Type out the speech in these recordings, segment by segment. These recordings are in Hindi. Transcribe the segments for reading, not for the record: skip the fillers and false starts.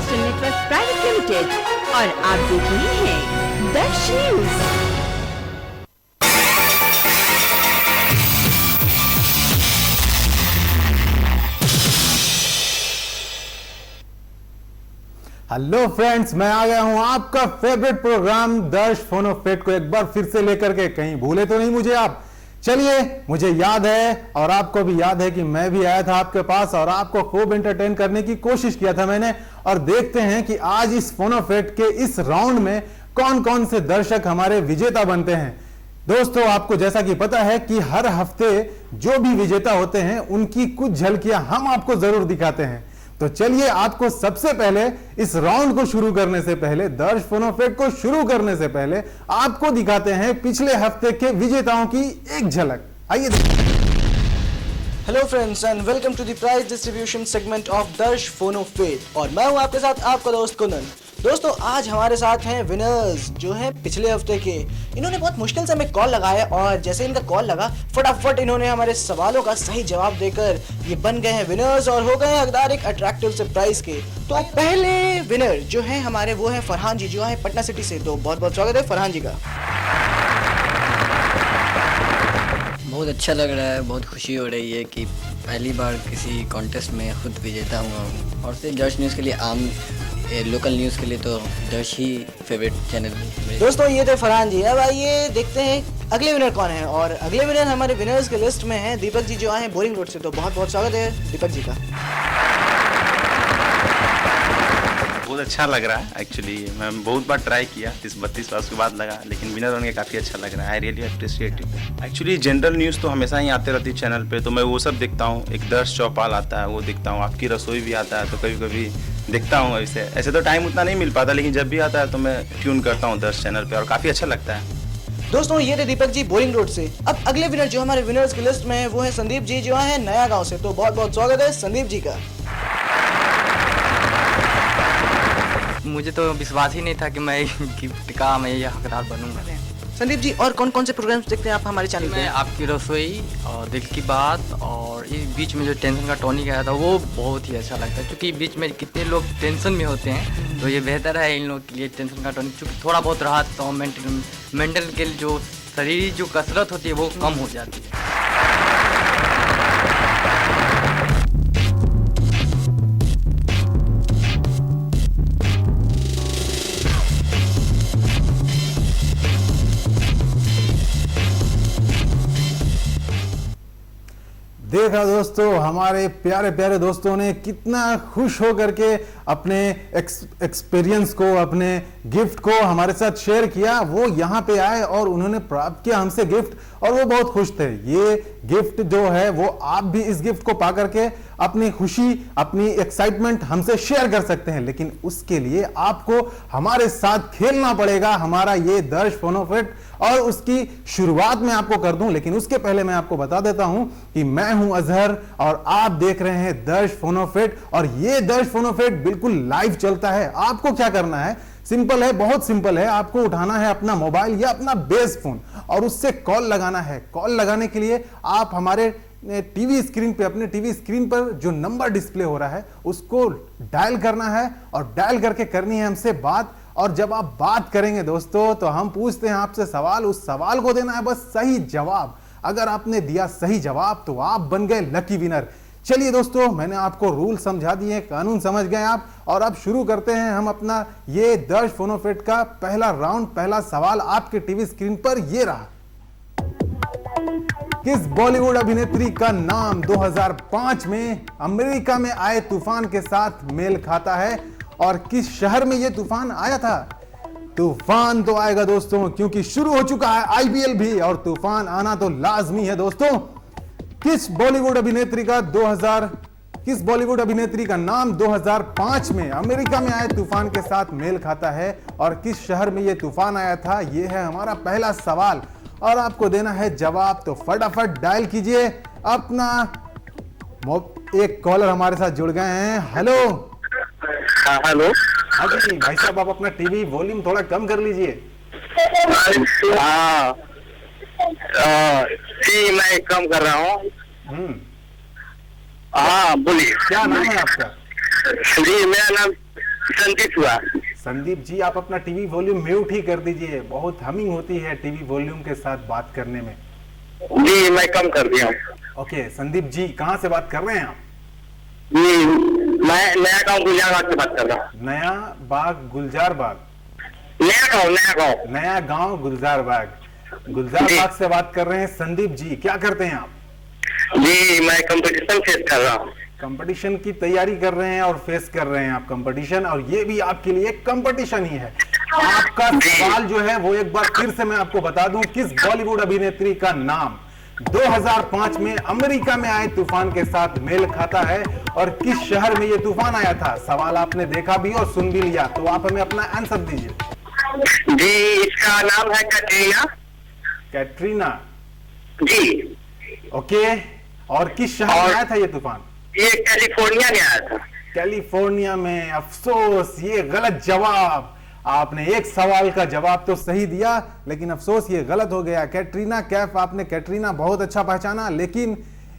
डिजिटल नेटवर्क प्राइवेट लिमिटेड और आप देख रहे हैं दर्श न्यूज। हेलो फ्रेंड्स, मैं आ गया हूं आपका फेवरेट प्रोग्राम दर्श फोन ऑफ फेट को एक बार फिर से लेकर के। कहीं भूले तो नहीं मुझे आप? चलिए, मुझे याद है और आपको भी याद है कि मैं भी आया था आपके पास और आपको खूब एंटरटेन करने की कोशिश किया था मैंने। और देखते हैं कि आज इस फोन ऑफ फेट के इस राउंड में कौन कौन से दर्शक हमारे विजेता बनते हैं। दोस्तों, आपको जैसा कि पता है कि हर हफ्ते जो भी विजेता होते हैं उनकी कुछ झलकियां हम आपको जरूर दिखाते हैं। तो चलिए, आपको सबसे पहले इस राउंड को शुरू करने से पहले, दर्श फोन ऑफ फेट को शुरू करने से पहले आपको दिखाते हैं पिछले हफ्ते के विजेताओं की एक झलक। आइए hello friends and welcome to the prize distribution segment of दर्श फोन ऑफ फेट और मैं हूं आपके साथ आपका दोस्त कुंदन। दोस्तों, आज हमारे साथ हैं विनर्स जो हैं पिछले हफ्ते के। इन्होंने बहुत मुश्किल से हमें कॉल लगाया और जैसे इनका कॉल लगा फटाफट इन्होंने हमारे सवालों का सही जवाब देकर ये बन गए हैं विनर्स और हो गए हैं हकदार एक अट्रैक्टिव से प्राइज के। तो पहले विनर जो है हमारे वो है फरहान जी जो है पटना सिटी से। तो बहुत बहुत स्वागत है फरहान जी का। बहुत अच्छा लग रहा है, बहुत खुशी हो रही है कि पहली बार किसी कॉन्टेस्ट में खुद विजेता हुआ हूँ। और सिर्फ दर्श न्यूज़ के लिए, आम लोकल न्यूज़ के लिए तो दर्श ही फेवरेट चैनल। दोस्तों, ये थे फरहान जी। अब आइए देखते हैं अगले विनर कौन है। और अगले विनर हमारे विनर्स के लिस्ट में हैं दीपक जी जो आए हैं बोरिंग रोड से। तो बहुत बहुत स्वागत है दीपक जी का। बहुत अच्छा लग रहा है। एक्चुअली मैं बहुत बार ट्राई किया, 30-32 बार उसके बाद लगा, लेकिन विनर होने के काफ़ी अच्छा लग रहा है। I really appreciate it. Actually general news तो हमेशा ही आते रहती है चैनल पे, तो मैं वो सब देखता हूँ। एक दर्श चौपाल आता है वो देखता हूँ, आपकी रसोई भी आता है तो कभी कभी देखता हूँ। ऐसे तो टाइम उतना नहीं मिल पाता, लेकिन जब भी आता है तो मैं ट्यून करता हूँ दर्श चैनल पर और काफ़ी अच्छा लगता है। दोस्तों, ये थे दीपक जी बोरिंग रोड से। अब अगले विनर जो हमारे विनर्स की लिस्ट में है वो है संदीप जी जो है नया गाँव से। तो बहुत बहुत स्वागत है संदीप जी का। मुझे तो विश्वास ही नहीं था कि मैं गिफ्ट का मैं ये हकदार बनूंगा। संदीप जी, और कौन कौन से प्रोग्राम्स देखते हैं आप हमारे चैनल पे? मैं आपकी रसोई और दिल की बात और इस बीच में जो टेंशन का टॉनिक आया था वो बहुत ही अच्छा लगता है, क्योंकि बीच में कितने लोग टेंशन में होते हैं तो ये बेहतर है इन लोगों के लिए टेंशन का टॉनिक, क्योंकि थोड़ा बहुत राहत तो मेंटल के लिए जो शरीर जो कसरत होती है वो कम हो जाती है। देखा दोस्तों, हमारे प्यारे प्यारे दोस्तों ने कितना खुश हो करके अपने एक्सपीरियंस को, अपने गिफ्ट को हमारे साथ शेयर किया। वो यहाँ पे आए और उन्होंने प्राप्त किया हमसे गिफ्ट और वो बहुत खुश थे। ये गिफ्ट जो है वो आप भी इस गिफ्ट को पा करके अपनी खुशी, अपनी एक्साइटमेंट हमसे शेयर कर सकते हैं, लेकिन उसके लिए आपको हमारे साथ खेलना पड़ेगा हमारा ये दर्श फोन ऑफ फेट। और उसकी शुरुआत मैं आपको कर दूं, लेकिन उसके पहले मैं आपको बता देता हूं कि मैं हूं अजहर और आप देख रहे हैं दर्श फोन ऑफ फेट। और ये दर्श फोन ऑफ फेट बिल्कुल लाइव चलता है। आपको क्या करना है, सिंपल है, बहुत सिंपल है। आपको उठाना है अपना मोबाइल या अपना बेस फोन और उससे कॉल लगाना है। कॉल लगाने के लिए आप हमारे टीवी स्क्रीन पे, अपने टीवी स्क्रीन पर जो नंबर डिस्प्ले हो रहा है उसको डायल करना है और डायल करके करनी है हमसे बात। और जब आप बात करेंगे दोस्तों तो हम पूछते हैं आपसे सवाल, उस सवाल को देना है बस सही जवाब। अगर आपने दिया सही जवाब तो आप बन गए लकी विनर। चलिए दोस्तों, मैंने आपको रूल समझा दिए, कानून समझ गए आप, और अब शुरू करते हैं हम अपना ये दर्श फोन ऑफ फेट का पहला राउंड। पहला सवाल आपके टीवी स्क्रीन पर ये रहा। किस बॉलीवुड अभिनेत्री का नाम 2005 में अमेरिका में आए तूफान के साथ मेल खाता है और किस शहर में यह तूफान आया था? तूफान तो आएगा दोस्तों, क्योंकि शुरू हो चुका है आईपीएल भी और तूफान आना तो लाजमी है दोस्तों। किस बॉलीवुड अभिनेत्री का नाम 2005 में अमेरिका में आए तूफान के साथ मेल खाता है और किस शहर में यह तूफान आया था? यह है हमारा पहला सवाल और आपको देना है जवाब। तो फटाफट डायल कीजिए अपना। एक कॉलर हमारे साथ जुड़ गए हैं। हेलो। हेलो। हाँ जी भाई साहब, आप अपना टीवी वॉल्यूम थोड़ा कम कर लीजिए। हाँ जी, मैं कम कर रहा हूँ। हाँ बोलिए, क्या नाम है आपका? जी, मेरा नाम संदीप हुआ। संदीप जी, आप अपना टीवी वॉल्यूम म्यूट ही कर दीजिए, बहुत हमिंग होती है टीवी वॉल्यूम के साथ बात करने में। जी मैं कम कर दिया हूँ। ओके संदीप जी, कहाँ से बात कर रहे हैं आप? जी मैं नया गाँव गुलजार बाग से बात कर रहा हूँ। नया बाग गुलजार बाग, नया गाँव गुलजार बाग से बात कर रहे हैं। संदीप जी, क्या करते हैं आप? जी मैं कंपटीशन फेस कर रहा हूँ। कंपटीशन की तैयारी कर रहे हैं और फेस कर रहे हैं आप कंपटीशन, और ये भी आपके लिए कंपटीशन ही है। आपका सवाल जो है वो एक बार फिर से मैं आपको बता दूं, किस बॉलीवुड अभिनेत्री का नाम 2005 में अमेरिका में आए तूफान के साथ मेल खाता है और किस शहर में ये तूफान आया था? सवाल आपने देखा भी और सुन भी लिया, तो आप हमें अपना आंसर दीजिए। जी इसका नाम है कैटरीना। कैटरीना जी। ओके, और किस शहर में आया था ये तूफान? ये कैलिफोर्निया में आया था। कैलिफोर्निया में। अफसोस, ये गलत जवाब। आपने एक सवाल का जवाब तो सही दिया, लेकिन अफसोस ये गलत हो गया। कैटरीना कैफ, आपने कैटरीना बहुत अच्छा पहचाना, लेकिन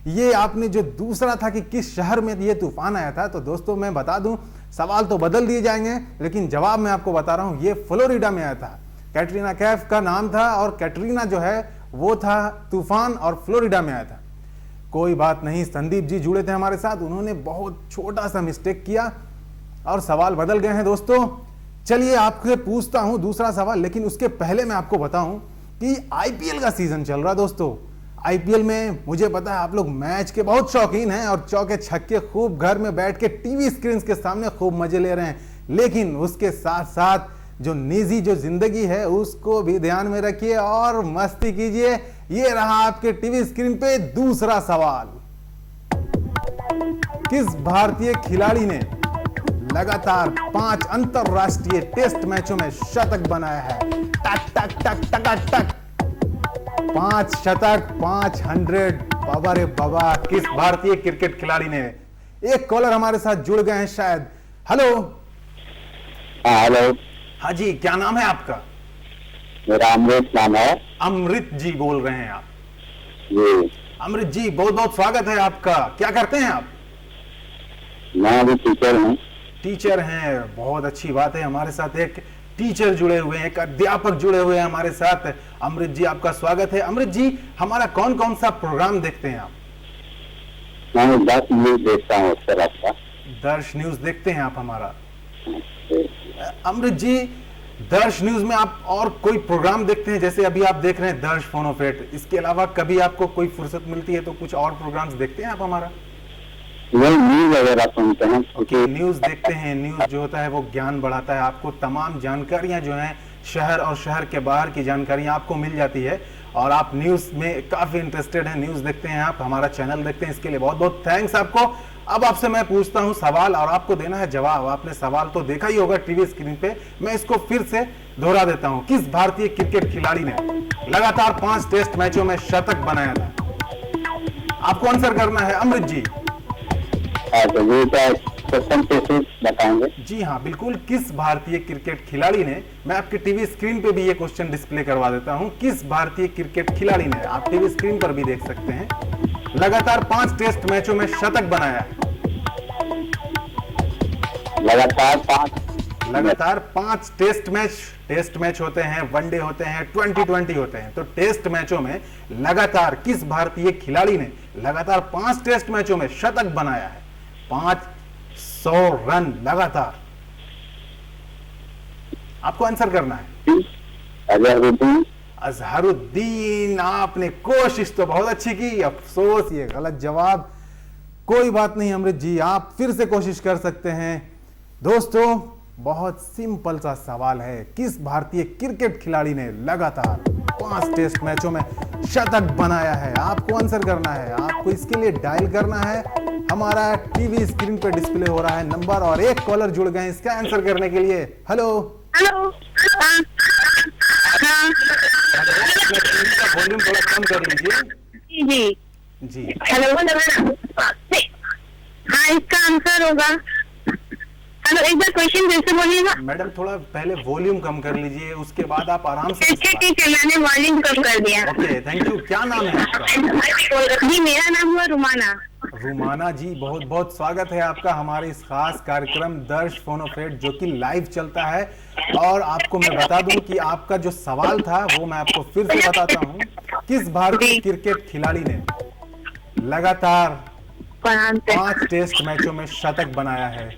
ये आपने जो दूसरा था कि किस शहर में ये तूफान आया था, तो दोस्तों मैं बता दूं, सवाल तो बदल दिए जाएंगे लेकिन जवाब मैं आपको बता रहा हूं, ये फ्लोरिडा में आया था। कैटरीना कैफ का नाम था और कैटरीना जो है वो था तूफान और फ्लोरिडा में आया था। कोई बात नहीं, संदीप जी जुड़े थे हमारे साथ, उन्होंने बहुत छोटा सा मिस्टेक किया और सवाल बदल गए हैं। दोस्तों चलिए आपसे पूछता हूं दूसरा सवाल, लेकिन उसके पहले मैं आपको बताऊं कि आईपीएल का सीजन चल रहा है। दोस्तों आईपीएल में मुझे पता है आप लोग मैच के बहुत शौकीन हैं और चौके छक्के खूब घर में बैठ के टीवी स्क्रीन के सामने खूब मजे ले रहे हैं, लेकिन उसके साथ साथ जो निजी जो जिंदगी है उसको भी ध्यान में रखिए और मस्ती कीजिए। ये रहा आपके टीवी स्क्रीन पे दूसरा सवाल। किस भारतीय खिलाड़ी ने लगातार 5 अंतरराष्ट्रीय टेस्ट मैचों में शतक बनाया है? टक टक टक टक टक 5 शतक, 500। बाबा रे बाबा, किस भारतीय क्रिकेट खिलाड़ी ने? एक कॉलर हमारे साथ जुड़ गए हैं शायद। हेलो। हेलो। हाँ जी, क्या नाम है आपका? मेरा अमृत नाम है। अमृत जी बोल रहे हैं आप? जी। अमृत जी, बहुत बहुत स्वागत है आपका। क्या करते हैं आप? मैं अभी टीचर हूँ। टीचर हैं, बहुत अच्छी बात है। हमारे साथ एक टीचर जुड़े हुए हैं, एक अध्यापक जुड़े हुए हैं हमारे साथ। अमृत जी आपका स्वागत है। अमृत जी, हमारा कौन कौन सा प्रोग्राम देखते हैं आप? मैं 10 न्यूज देखता हूँ अक्सर आपका। दर्श न्यूज देखते हैं आप हमारा? अमृत जी, दर्श न्यूज में आप और कोई प्रोग्राम देखते हैं? जैसे अभी आप देख रहे हैं दर्श फोन ऑफ एट, इसके अलावा कभी आपको कोई फुर्सत मिलती है तो कुछ और प्रोग्राम्स देखते हैं आप हमारा? न्यूज वगैरह सुनते हैं। ओके, न्यूज देखते हैं। न्यूज जो होता है वो ज्ञान बढ़ाता है, आपको तमाम जानकारियां जो हैं शहर और शहर के बाहर की जानकारियां आपको मिल जाती है और आप न्यूज में काफी इंटरेस्टेड हैं। न्यूज देखते हैं आप, हमारा चैनल देखते हैं, इसके लिए बहुत बहुत थैंक्स आपको। अब आपसे मैं पूछता हूं सवाल और आपको देना है जवाब। आपने सवाल तो देखा ही होगा टीवी स्क्रीन पे, मैं इसको फिर से दोहरा देता हूं। किस भारतीय क्रिकेट खिलाड़ी ने लगातार 5 टेस्ट मैचों में शतक बनाया था? आपको आंसर करना है अमृत जी। बताएंगे? जी हाँ बिल्कुल। किस भारतीय क्रिकेट खिलाड़ी ने, मैं आपके टीवी स्क्रीन पे भी ये क्वेश्चन डिस्प्ले करवा देता हूं, किस भारतीय क्रिकेट खिलाड़ी ने, आप टीवी स्क्रीन पर भी देख सकते हैं, लगातार 5 टेस्ट मैचों में शतक बनाया है? लगातार 5 टेस्ट मैच होते हैं, वनडे होते हैं, 2020 होते हैं, तो टेस्ट मैचों में लगातार किस भारतीय खिलाड़ी ने लगातार 5 टेस्ट मैचों में शतक बनाया है? 500 रन लगातार। आपको आंसर करना है। अजहरुद्दीन। आपने कोशिश तो बहुत अच्छी की, अफसोस ये गलत जवाब। कोई बात नहीं अमृत जी, आप फिर से कोशिश कर सकते हैं। दोस्तों बहुत सिंपल सा सवाल है, किस भारतीय क्रिकेट खिलाड़ी ने लगातार 5 टेस्ट मैचों में शतक बनाया है? आपको आंसर करना है। आपको इसके लिए डायल करना है, हमारा टीवी स्क्रीन पे डिस्प्ले हो रहा है नंबर, और एक कॉलर जुड़ गए इसका आंसर करने के लिए। हेलो। वॉल्यूम थोड़ा कम कर लीजिए। जी जी। हेलो। हाँ, इसका आंसर होगा। हेलो, एक बार क्वेश्चन फिर से बोलिएगा। मैडम थोड़ा पहले वॉल्यूम कम कर लीजिए, उसके बाद आप आराम से। ठीक है, मैंने वॉल्यूम कम कर दिया। Okay, thank you. क्या नाम है आपका? जी, मेरा नाम हुआ रुमाना। रुमाना जी, बहुत बहुत स्वागत है आपका हमारे इस खास कार्यक्रम दर्श फोन ऑफ फेट जो कि लाइव चलता है। और आपको मैं बता दूं कि आपका जो सवाल था वो मैं आपको फिर से बताता हूं। किस भारतीय क्रिकेट खिलाड़ी ने लगातार 5 टेस्ट मैचों में शतक बनाया है?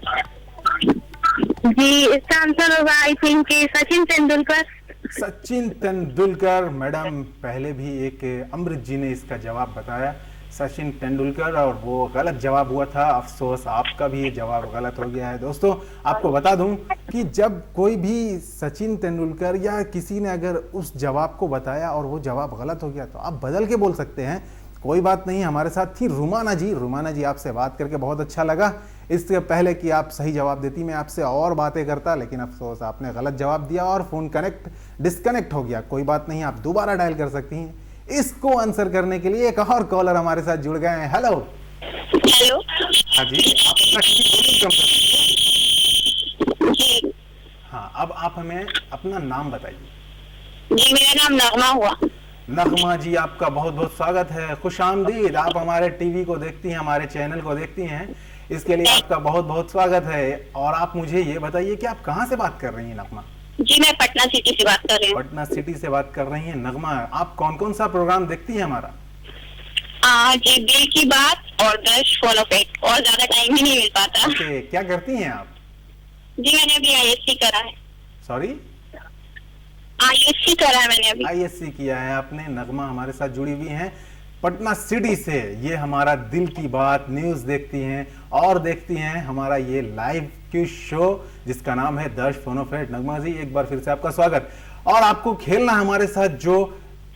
जी, इसका आंसर होगा I think Sachin Tendulkar. Sachin Tendulkar. Madam, पहले भी एक अमृत जी ने इसका जवाब बताया, सचिन तेंदुलकर, और वो गलत जवाब हुआ था। अफसोस, आपका भी ये जवाब गलत हो गया है। दोस्तों, आपको बता दूं कि जब कोई भी सचिन तेंदुलकर या किसी ने अगर उस जवाब को बताया और वो जवाब गलत हो गया तो आप बदल के बोल सकते हैं, कोई बात नहीं। हमारे साथ थी रुमाना जी। रुमाना जी, आपसे बात करके बहुत अच्छा लगा। इससे पहले कि आप सही जवाब देती मैं आपसे और बातें करता, लेकिन अफसोस आपने गलत जवाब दिया और फोन डिस्कनेक्ट हो गया। कोई बात नहीं, आप दोबारा डायल कर सकती हैं। इसको आंसर करने के लिए एक और कॉलर हमारे साथ जुड़ गए हैं। हेलो। हेलो। हाँ जी, आप अपना वॉल्यूम कम कर दीजिए। हाँ, अब आप हमें अपना नाम बताइए। जी, मेरा नाम नगमा हुआ। नगमा जी, आपका बहुत बहुत स्वागत है, खुशामदीद। आप हमारे टीवी को देखती हैं, हमारे चैनल को देखती हैं, इसके लिए आपका बहुत बहुत स्वागत है। और आप मुझे ये बताइए कि आप कहाँ से बात कर रही हैं नगमा? जी, मैं पटना सिटी से बात कर रही हूँ। पटना सिटी से बात कर रही हैं नगमा। आप कौन कौन सा प्रोग्राम देखती हैं हमारा? जी, दिल की बात और दर्श फोन ऑफ फेट, और ज्यादा टाइम ही नहीं मिल पाता। ओके, क्या करती हैं आप? जी, मैंने अभी आईएससी करा है। सॉरी? आईएससी करा है मैंने अभी। आईएससी किया है आपने। नगमा हमारे साथ जुड़ी हुई हैं पटना सिटी से। ये हमारा दिल की बात न्यूज देखती हैं और देखती हैं हमारा ये लाइव क्विज शो जिसका नाम है दर्श फोन ऑफ फेट। नगमा जी, एक बार फिर से आपका स्वागत। और आपको खेलना हमारे साथ जो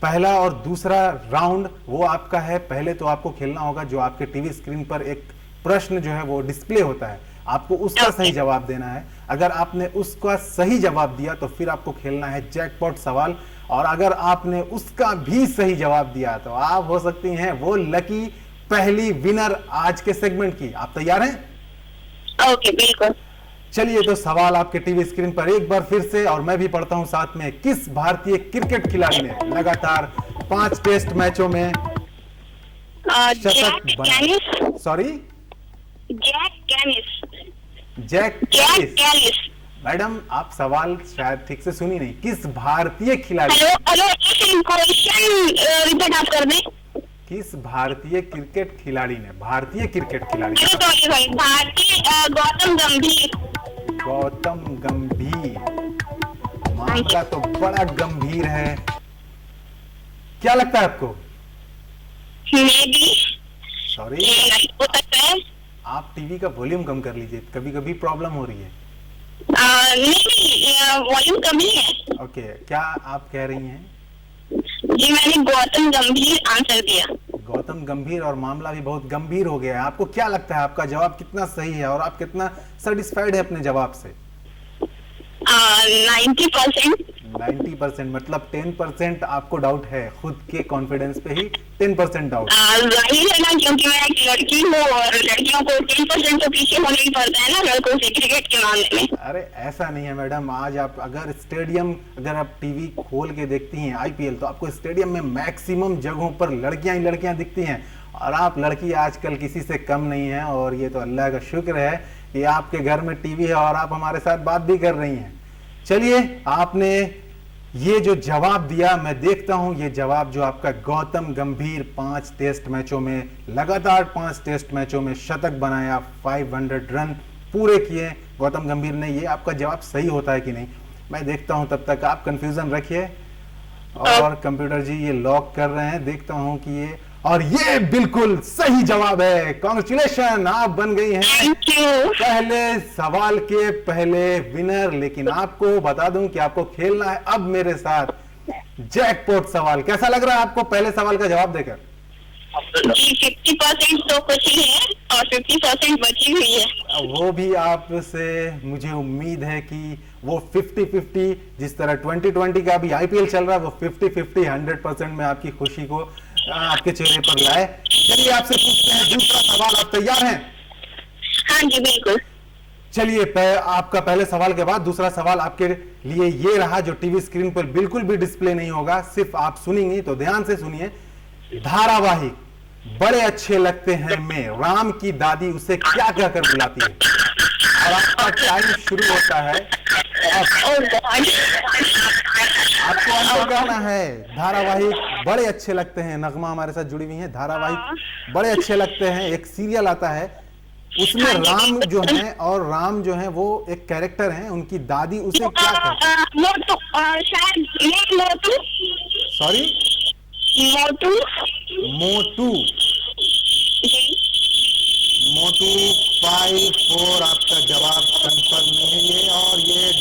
पहला और दूसरा राउंड वो आपका है। पहले तो आपको खेलना होगा जो आपके टीवी स्क्रीन पर एक प्रश्न जो है वो डिस्प्ले होता है, आपको उसका सही जवाब देना है। अगर आपने उसका सही जवाब दिया तो फिर आपको खेलना है जैकपॉट सवाल, और अगर आपने उसका भी सही जवाब दिया तो आप हो सकती हैं वो लकी पहली विनर आज के सेगमेंट की। आप तैयार हैं? ओके, बिल्कुल। चलिए, तो सवाल आपके टीवी स्क्रीन पर एक बार फिर से, और मैं भी पढ़ता हूं साथ में। किस भारतीय क्रिकेट खिलाड़ी ने लगातार 5 टेस्ट मैचों में शतक बनाया? Sorry, Jack Kallis. मैडम, आप सवाल शायद ठीक से सुनी नहीं। किस भारतीय खिलाड़ी? हेलो, क्वेश्चन रिपीट आप कर दें। किस भारतीय क्रिकेट खिलाड़ी ने? भारतीय क्रिकेट खिलाड़ी। भारतीय गौतम गंभीर। गौतम गंभीर। मामला तो बड़ा गंभीर है। क्या लगता है आपको? सॉरी, हो सकता है। आप टीवी का वॉल्यूम कम कर लीजिए, कभी कभी प्रॉब्लम हो रही है। नहीं, वॉल्यूम कम ही है। ओके, क्या आप कह रही हैं? जी, मैंने गौतम गंभीर आंसर दिया। गौतम गंभीर, और मामला भी बहुत गंभीर हो गया है। आपको क्या लगता है आपका जवाब कितना सही है और आप कितना सेटिस्फाइड है अपने जवाब से? 90%। 90%, मतलब 10% आपको डाउट है। खुद के कॉन्फिडेंस पे ही 10% डाउट। जाहिर है ना, क्योंकि मैं एक लड़की हूँ और लड़कियों को 10% तो पीछे होना ही पड़ता है ना लड़कों से क्रिकेट के मामले में। अरे ऐसा नहीं है मैडम। आज आप अगर स्टेडियम, अगर आप टीवी खोल के देखती हैं आईपीएल, तो आपको स्टेडियम में मैक्सिमम जगहों पर लड़कियां ही लड़कियां दिखती हैं, और आप लड़की आजकल किसी से कम नहीं है। और ये तो अल्लाह का शुक्र है कि आपके घर में टीवी है और आप हमारे साथ बात भी कर रही हैं। चलिए, आपने ये जो जवाब दिया, मैं देखता हूं ये जवाब जो आपका गौतम गंभीर 5 टेस्ट मैचों में, लगातार 5 टेस्ट मैचों में शतक बनाया, 500 रन पूरे किए गौतम गंभीर ने। ये आपका जवाब सही होता है कि नहीं मैं देखता हूं। तब तक आप कंफ्यूजन रखिए, और कंप्यूटर जी ये लॉक कर रहे हैं। देखता हूं कि ये, और ये बिल्कुल सही जवाब है। कांग्रेचुलेशन, आप बन गई हैं पहले सवाल के पहले विनर। लेकिन आपको बता दूं कि आपको खेलना है अब मेरे साथ जैकपॉट सवाल। कैसा लग रहा है आपको पहले सवाल का जवाब देकर? 50% तो कुछ ही है और 50% बची हुई है। वो भी आपसे मुझे उम्मीद है कि वो 50-50, जिस तरह 2020 का अभी आईपीएल चल रहा है, वो 50-50 100% में आपकी खुशी को आपके चेहरे पर लाए। चलिए, आपसे पूछते हैं दूसरा सवाल। आप तैयार हैं? हाँ जी, बिल्कुल। चलिए, आपका पहले सवाल के बाद दूसरा सवाल आपके लिए ये रहा, जो टीवी स्क्रीन पर बिल्कुल भी डिस्प्ले नहीं होगा, सिर्फ आप सुनेंगे, तो ध्यान से सुनिए। धारावाहिक बड़े अच्छे लगते हैं में राम की दादी उसे क्या क्या कर बुलाती है? और आपका टाइम शुरू होता है। आपको आंसर कहना है। धारावाहिक बड़े अच्छे लगते हैं, नगमा हमारे साथ जुड़ी हुई है। धारावाहिक बड़े अच्छे लगते हैं, एक सीरियल आता है, उसमें राम जो है और राम जो है वो एक कैरेक्टर हैं, उनकी दादी उसे क्या कहती है? मोटू, शायद ये मोटू। सॉरी, मोटू। मोटू। मोटू 5-4 आपका जवाब कंफर्म नहीं है ये। और ये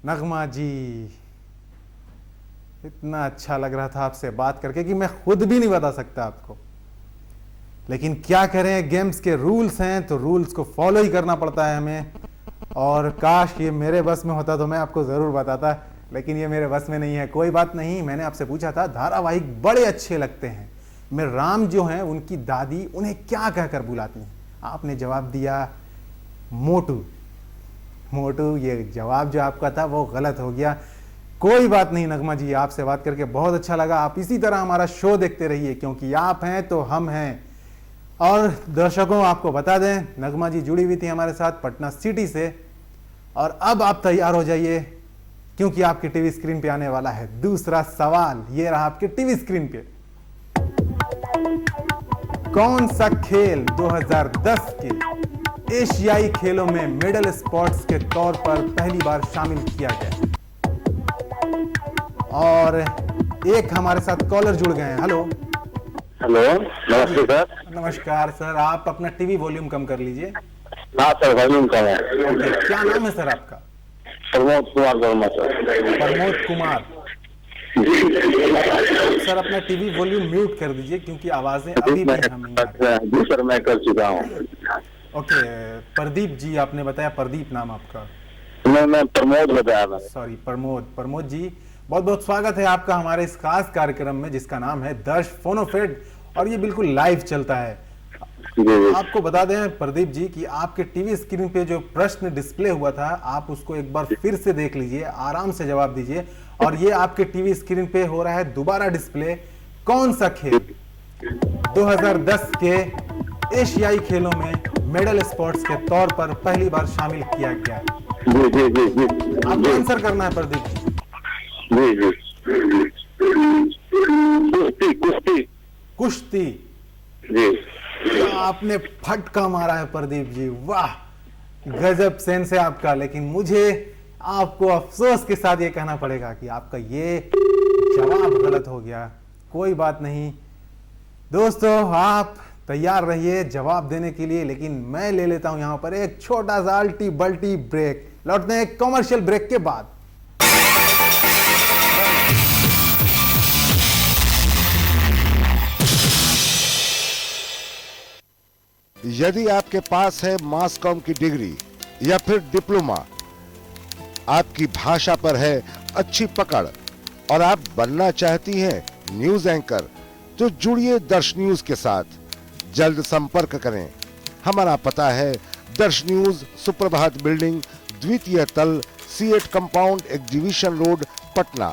नगमा जी, इतना अच्छा लग रहा था आपसे बात करके कि मैं खुद भी नहीं बता सकता आपको, लेकिन क्या करें, गेम्स के रूल्स हैं तो रूल्स को फॉलो ही करना पड़ता है हमें। और काश ये मेरे बस में होता तो मैं आपको जरूर बताता, लेकिन ये मेरे बस में नहीं है। कोई बात नहीं, मैंने आपसे पूछा था धारावाहिक बड़े अच्छे लगते हैं में राम जो है उनकी दादी उन्हें क्या कहकर बुलाती हैं? आपने जवाब दिया मोटू। मोटू, ये जवाब जो आपका था वो गलत हो गया। कोई बात नहीं नगमा जी, आपसे बात करके बहुत अच्छा लगा। आप इसी तरह हमारा शो देखते रहिए, क्योंकि आप हैं तो हम हैं। और दर्शकों, आपको बता दें, नगमा जी जुड़ी हुई थी हमारे साथ पटना सिटी से। और अब आप तैयार हो जाइए, क्योंकि आपकी टीवी स्क्रीन पे आने वाला है दूसरा सवाल। ये रहा आपके टीवी स्क्रीन पे। कौन सा खेल 2010 के एशियाई खेलों में मेडल स्पोर्ट्स के तौर पर पहली बार शामिल किया गया? और एक हमारे साथ कॉलर जुड़ गए हैं। हेलो। हेलो, नमस्ते सर। नमस्कार सर, आप अपना टीवी वॉल्यूम कम कर लीजिए। हाँ सर, वॉल्यूम कम है। ओके, क्या नाम है सर आपका? प्रमोद कुमार वर्मा सर। प्रमोद कुमार सर, अपना टीवी वॉल्यूम म्यूट कर दीजिए, क्योंकि आवाजें अभी भी हम नहीं आ रही। जी सर, मैं कर चुका हूँ। ओके, प्रदीप जी आपने बताया, प्रदीप नाम आपका? मैं प्रमोद बताया था। सॉरी, प्रमोद। प्रमोद जी, बहुत बहुत स्वागत है आपका हमारे इस खास कार्यक्रम में, जिसका नाम है दर्श फोनोफेड, और ये बिल्कुल लाइव चलता है। आपको बता दें प्रदीप जी कि आपके टीवी स्क्रीन पे जो प्रश्न डिस्प्ले हुआ था, आप उसको एक बार फिर से देख लीजिए, आराम से जवाब दीजिए। और ये आपके टीवी स्क्रीन पे हो रहा है दोबारा डिस्प्ले। कौन सा खेल 2010 के एशियाई खेलों में मेडल स्पोर्ट्स के तौर पर पहली बार शामिल किया गया? जी जी जी जी, आपको आंसर करना है प्रदीप जी। जी जी, कुश्ती कुश्ती कुश्ती। जी। आपने फटका मारा है प्रदीप जी, वाह, गजब सेंस है आपका। लेकिन मुझे आपको अफसोस के साथ ये कहना पड़ेगा कि आपका ये जवाब गलत हो गया। कोई बात नहीं दोस्तों, आप तैयार रहिए जवाब देने के लिए, लेकिन मैं ले लेता हूं यहां पर एक छोटा सा अल्टी बल्टी ब्रेक। लौटते हैं कमर्शियल ब्रेक के बाद। यदि आपके पास है मास कॉम की डिग्री या फिर डिप्लोमा, आपकी भाषा पर है अच्छी पकड़ और आप बनना चाहती हैं न्यूज एंकर, तो जुड़िए दर्श न्यूज के साथ। जल्द संपर्क करें। हमारा पता है दर्श न्यूज, सुप्रभात बिल्डिंग, द्वितीय तल, CEAT compound, exhibition road, Patna,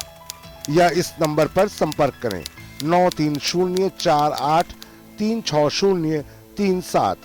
या इस नंबर पर संपर्क करें 9304836037।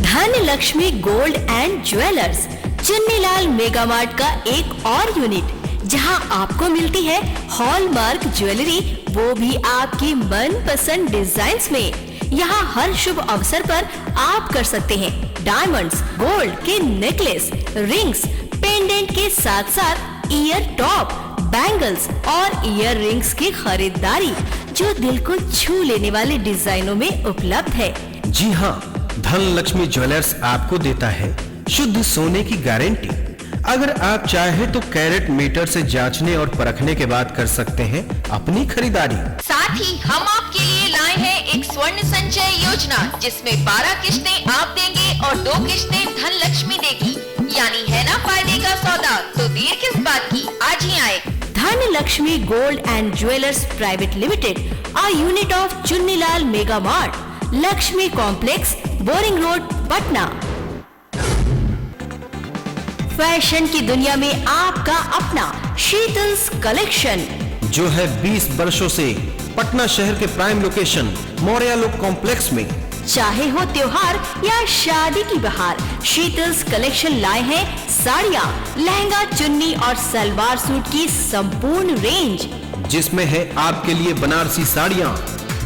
धन Lakshmi gold and jewellers, Chunnilal mega mart का एक और यूनिट, जहां आपको मिलती है हॉलमार्क ज्वेलरी, वो भी आपकी मनपसंद डिजाइन्स में। यहाँ हर शुभ अवसर पर आप कर सकते हैं डायमंड्स, गोल्ड के नेकलेस, रिंग्स, पेंडेंट के साथ साथ ईयर टॉप, बैंगल्स और ईयर रिंग्स की खरीदारी, जो दिल को छू लेने वाले डिजाइनों में उपलब्ध है। जी हाँ, धन लक्ष्मी ज्वेलर्स आपको देता है शुद्ध सोने की गारंटी। अगर आप चाहे तो कैरेट मीटर से जांचने और परखने के बाद कर सकते हैं अपनी खरीदारी। साथ ही हम आपके लिए लाए हैं एक स्वर्ण संचय योजना, जिसमें 12 किश्तें आप देंगे और 2 किश्तें धन लक्ष्मी देगी। यानी है ना फायदे का सौदा, तो देर किस बात की, आज ही आए। धन Lakshmi gold and jewellers private limited, a unit of Chunnilal mega mart, Lakshmi complex, boring road, Patna. Fashion की दुनिया में आपका अपना शीतल्स कलेक्शन, जो है 20 वर्षों से पटना शहर के prime location Maurya Lok complex में। चाहे हो त्योहार या शादी की बहार, शीतल्स कलेक्शन लाए हैं साड़ियाँ, लहंगा, चुन्नी और सलवार सूट की संपूर्ण रेंज, जिसमें है आपके लिए बनारसी साड़ियाँ,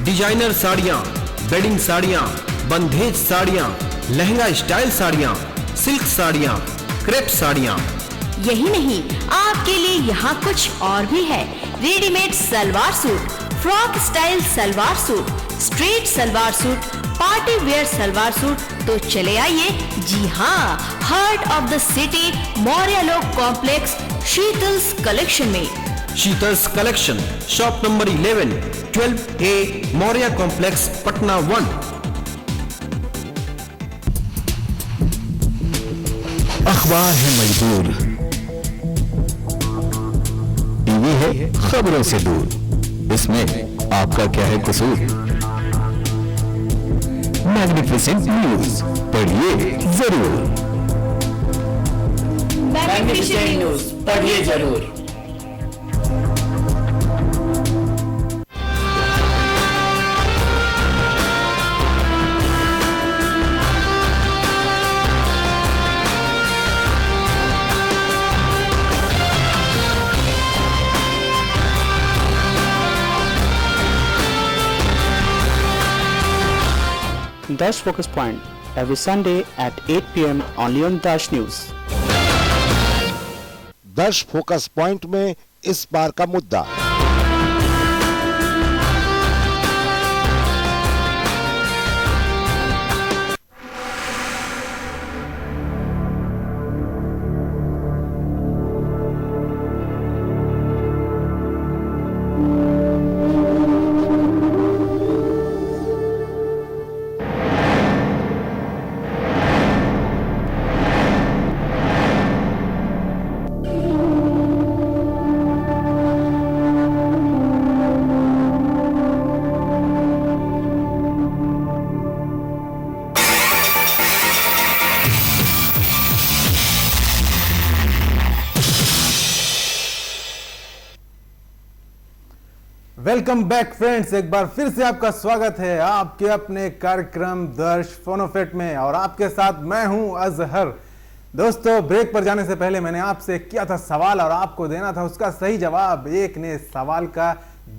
डिजाइनर साड़ियाँ, वेडिंग साड़ियाँ, बंधेज साड़ियाँ, लहंगा स्टाइल साड़ियाँ, सिल्क साड़ियाँ, क्रेप साड़ियाँ। यही नहीं, आपके लिए यहाँ कुछ और भी है। Readymade salwar suit, frock style salwar suit, straight salwar suit, party wear salwar suit. तो चले आइए, जी हाँ, heart of the city Maurya Lok complex Sheetal's collection में। Sheetal's collection, shop number 11, 12A Maurya complex, Patna 1। अखबार है मजबूर, टीवी है खबरों से दूर, इसमें आपका क्या है कसूर? मैग्निफिसेंट न्यूज पढ़िए जरूर। मैग्निफिसेंट न्यूज पढ़िए जरूर। Dash Focus Point every Sunday at 8 p.m. only on Dash News. दर्श फोकस पॉइंट में इस बार का मुद्दा, वेलकम बैक फ्रेंड्स, एक बार फिर से आपका स्वागत है आपके अपने कार्यक्रम दर्श फोनोफेट में, और आपके साथ मैं हूं अजहर। दोस्तों, ब्रेक पर जाने से पहले मैंने आपसे किया था सवाल और आपको देना था उसका सही जवाब। एक ने सवाल का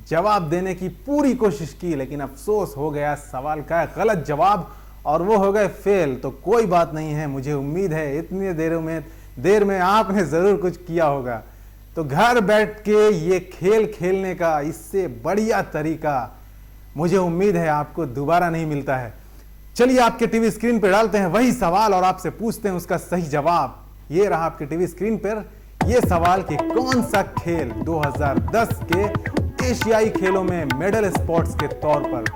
जवाब देने की पूरी कोशिश की, लेकिन अफसोस हो गया सवाल का गलत जवाब और वो हो गए फेल। तो कोई बात नहीं है, मुझे उम्मीद है इतनी देर में आपने जरूर कुछ किया होगा। तो घर बैठ के ये खेल खेलने का इससे बढ़िया तरीका मुझे उम्मीद है आपको दोबारा नहीं मिलता है। चलिए आपके टीवी स्क्रीन पर डालते हैं वही सवाल और आपसे पूछते हैं उसका सही जवाब। ये रहा आपके टीवी स्क्रीन पर ये सवाल कि कौन सा खेल 2010 के एशियाई खेलों में मेडल स्पोर्ट्स के तौर पर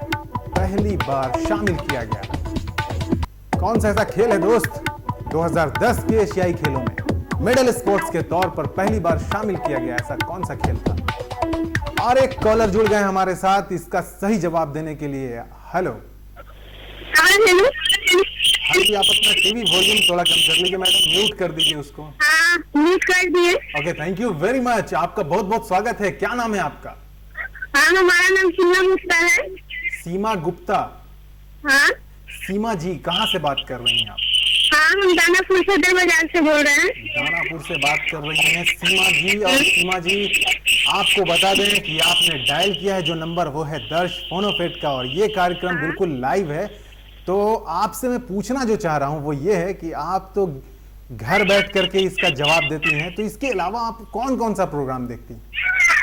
पहली बार शामिल किया गया। कौन सा ऐसा खेल है दोस्त 2010 के एशियाई खेलों में मेडल स्पोर्ट्स के तौर पर पहली बार शामिल किया गया, ऐसा कौन सा खेल था? और एक कॉलर जुड़ गए हमारे साथ इसका सही जवाब देने के लिए। हेलो। हेलो। हाँ जी, आप अपना टीवी वॉल्यूम थोड़ा कम कर लीजिए मैडम, म्यूट कर दीजिए उसको। हाँ, म्यूट कर दिए। Okay, thank you very much. आपका बहुत बहुत स्वागत है। क्या नाम है आपका? हाँ, हमारा नाम सीमा गुप्ता है। सीमा गुप्ता? हाँ। सीमा जी, कहाँ से बात कर रही हैं आप? हाँ, हम दानापुर सदर बाजार से बोल रहे हैं। दानापुर से बात कर रही हैं सीमा जी। और सीमा जी, आपको बता दें कि आपने डायल किया है जो नंबर वो है दर्श फोनोफेट का, और ये कार्यक्रम बिल्कुल लाइव है। तो आपसे मैं पूछना जो चाह रहा हूँ वो ये है कि आप तो घर बैठ करके इसका जवाब देती हैं, तो इसके अलावा आप कौन कौन सा प्रोग्राम देखती हैं?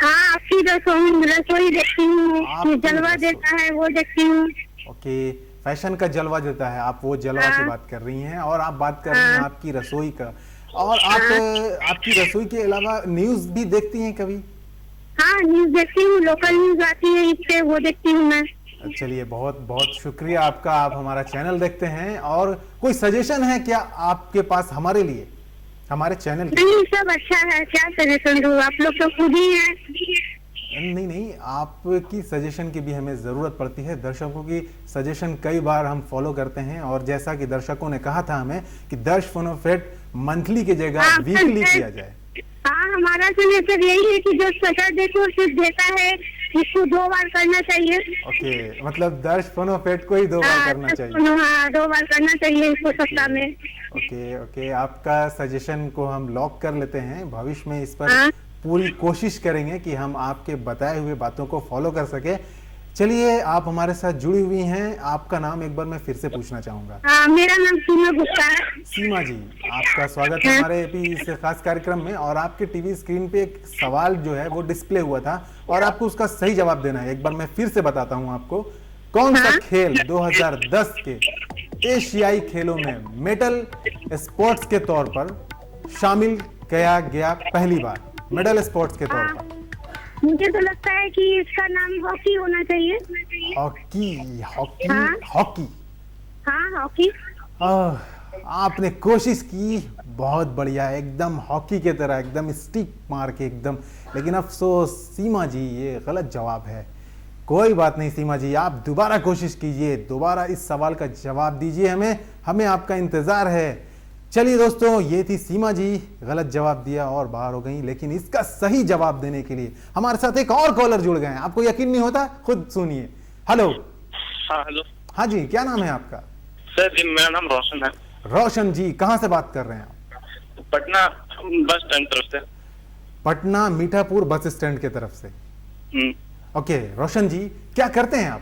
हाँ, आपकी रसोई देखती हूँ, जलवा देता है वो देखती हूँ। ओके, फैशन का जलवा देता है, आप वो जलवा की बात कर रही हैं, और आप बात कर रही हैं आपकी रसोई का। और आप आपकी रसोई के अलावा न्यूज भी देखती हैं कभी? हाँ, न्यूज देखती हूँ, लोकल न्यूज आती है इससे, वो देखती हूँ मैं। चलिए, बहुत बहुत शुक्रिया आपका, आप हमारा चैनल देखते हैं। और कोई सजेशन है क्या आपके पास हमारे लिए, हमारे चैनल के? नहीं, सब अच्छा है, क्या सजेशन दूँ, आप लोग तो खुद ही हैं। नहीं, आपकी सजेशन की भी हमें ज़रूरत पड़ती है। दर्शकों की सजेशन कई बार हम फॉलो करते हैं, और जैसा कि दर्शकों ने कहा था हमें कि दर्श फोनोफेट मंथली की जगह वीकली किया जाए। हाँ, हमारा सजेशन यही है कि जो सैटरडे को सिर्फ देता है इसको 2 बार करना चाहिए। ओके, मतलब दर्श फोनोफेट को ही 2 बार करना चाहिए। हाँ, 2 बार करना चाहिए इसको सप्ताह में। ओके ओके, आपका सजेशन को हम लॉक कर लेते हैं। भविष्य में इस पर पूरी कोशिश करेंगे कि हम आपके बताए हुए बातों को फॉलो कर सके। चलिए, आप हमारे साथ जुड़ी हुई हैं, आपका नाम एक बार मैं फिर से पूछना चाहूंगा। मेरा नाम सीमा गुप्ता है। सीमा जी, आपका स्वागत है हमारे इस खास कार्यक्रम में। और आपके टीवी स्क्रीन पे एक सवाल जो है वो डिस्प्ले हुआ था और आपको उसका सही जवाब देना है। एक बार मैं फिर से बताता हूँ आपको, कौन सा खेल 2010 के एशियाई खेलों में मेडल स्पोर्ट्स के तौर पर शामिल किया गया पहली बार, मेडल स्पोर्ट्स के तौर पर? मुझे तो लगता है कि इसका नाम हॉकी होना चाहिए। हॉकी? हॉकी? हाँ। हॉकी? हाँ, हॉकी। आपने कोशिश की, बहुत बढ़िया, एकदम हॉकी के तरह, एकदम स्टिक मार के एकदम। लेकिन अफसोस सीमा जी, ये गलत जवाब है। कोई बात नहीं सीमा जी, आप दोबारा कोशिश कीजिए, दोबारा इस सवाल का जवाब दीजिए हमें आपका इंतजार है। चलिए दोस्तों, ये थी सीमा जी, गलत जवाब दिया और बाहर हो गई। लेकिन इसका सही जवाब देने के लिए हमारे साथ एक और कॉलर जुड़ गए हैं। आपको यकीन नहीं होता, खुद सुनिए। हेलो। हाँ, हेलो। हाँ जी, क्या नाम है आपका? सर जी, मेरा नाम रोशन है। रोशन जी, कहाँ से बात कर रहे हैं आप? पटना बस स्टैंड तरफ से। पटना मीठापुर बस स्टैंड के तरफ से। ओके रोशन जी, क्या करते हैं आप?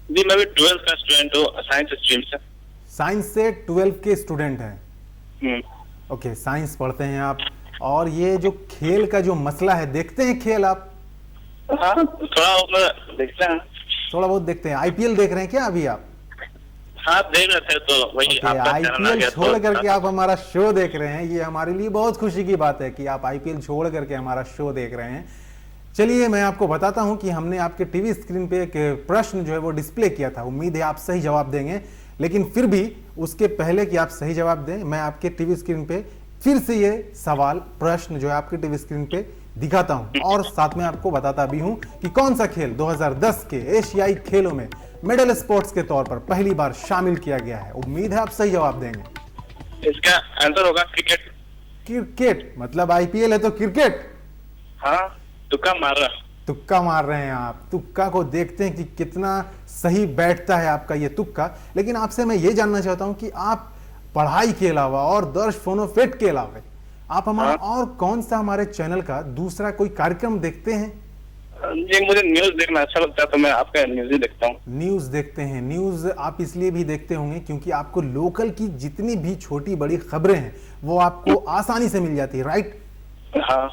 जी, मैं भी 12th का स्टूडेंट हूँ, साइंस स्ट्रीम से। साइंस से 12th के स्टूडेंट हैं? ओके, साइंस पढ़ते हैं आप। और ये जो खेल का जो मसला है, देखते हैं खेल आप? हाँ, थोड़ा बहुत देखते हैं। थोड़ा बहुत देखते हैं। आईपीएल देख रहे हैं क्या अभी आप? हाँ, देख रहे थे तो वही आईपीएल छोड़ करके आप हमारा शो देख रहे हैं, ये हमारे लिए बहुत खुशी की बात है कि आप आईपीएल छोड़ करके हमारा शो देख रहे हैं। चलिए, मैं आपको बताता हूं कि हमने आपके टीवी स्क्रीन पे एक प्रश्न जो है वो डिस्प्ले किया था। उम्मीद है आप सही जवाब देंगे, लेकिन फिर भी उसके पहले कि आप सही जवाब दें, मैं आपके टीवी स्क्रीन पे फिर से ये सवाल प्रश्न जो है आपके टीवी स्क्रीन पे दिखाता हूं और साथ में आपको बताता भी हूं कि कौन सा खेल 2010 के एशियाई खेलों में मेडल स्पोर्ट्स के तौर पर पहली बार शामिल किया गया है। उम्मीद है आप सही जवाब देंगे। इसका आंसर होगा क्रिकेट। क्रिकेट? मतलब आईपीएल है तो क्रिकेट? हाँ, तुक्का मार रहा। तुक्का मार रहे हैं आप। तुक्का को देखते हैं कि कितना सही बैठता है आपका ये तुक्का। लेकिन आपसे मैं ये जानना चाहता हूं कि आप पढ़ाई के अलावा और दर्श फोनोफेट के अलावा आप हमारा और कौन सा हमारे चैनल का दूसरा कोई कार्यक्रम देखते हैं? जी, मुझे न्यूज देखना अच्छा लगता है तो मैं आपका न्यूज ही देखता हूँ। न्यूज देखते हैं? न्यूज आप इसलिए भी देखते होंगे क्योंकि आपको लोकल की जितनी भी छोटी बड़ी खबरें हैं वो आपको आसानी से मिल जाती है, राइट? हाँ।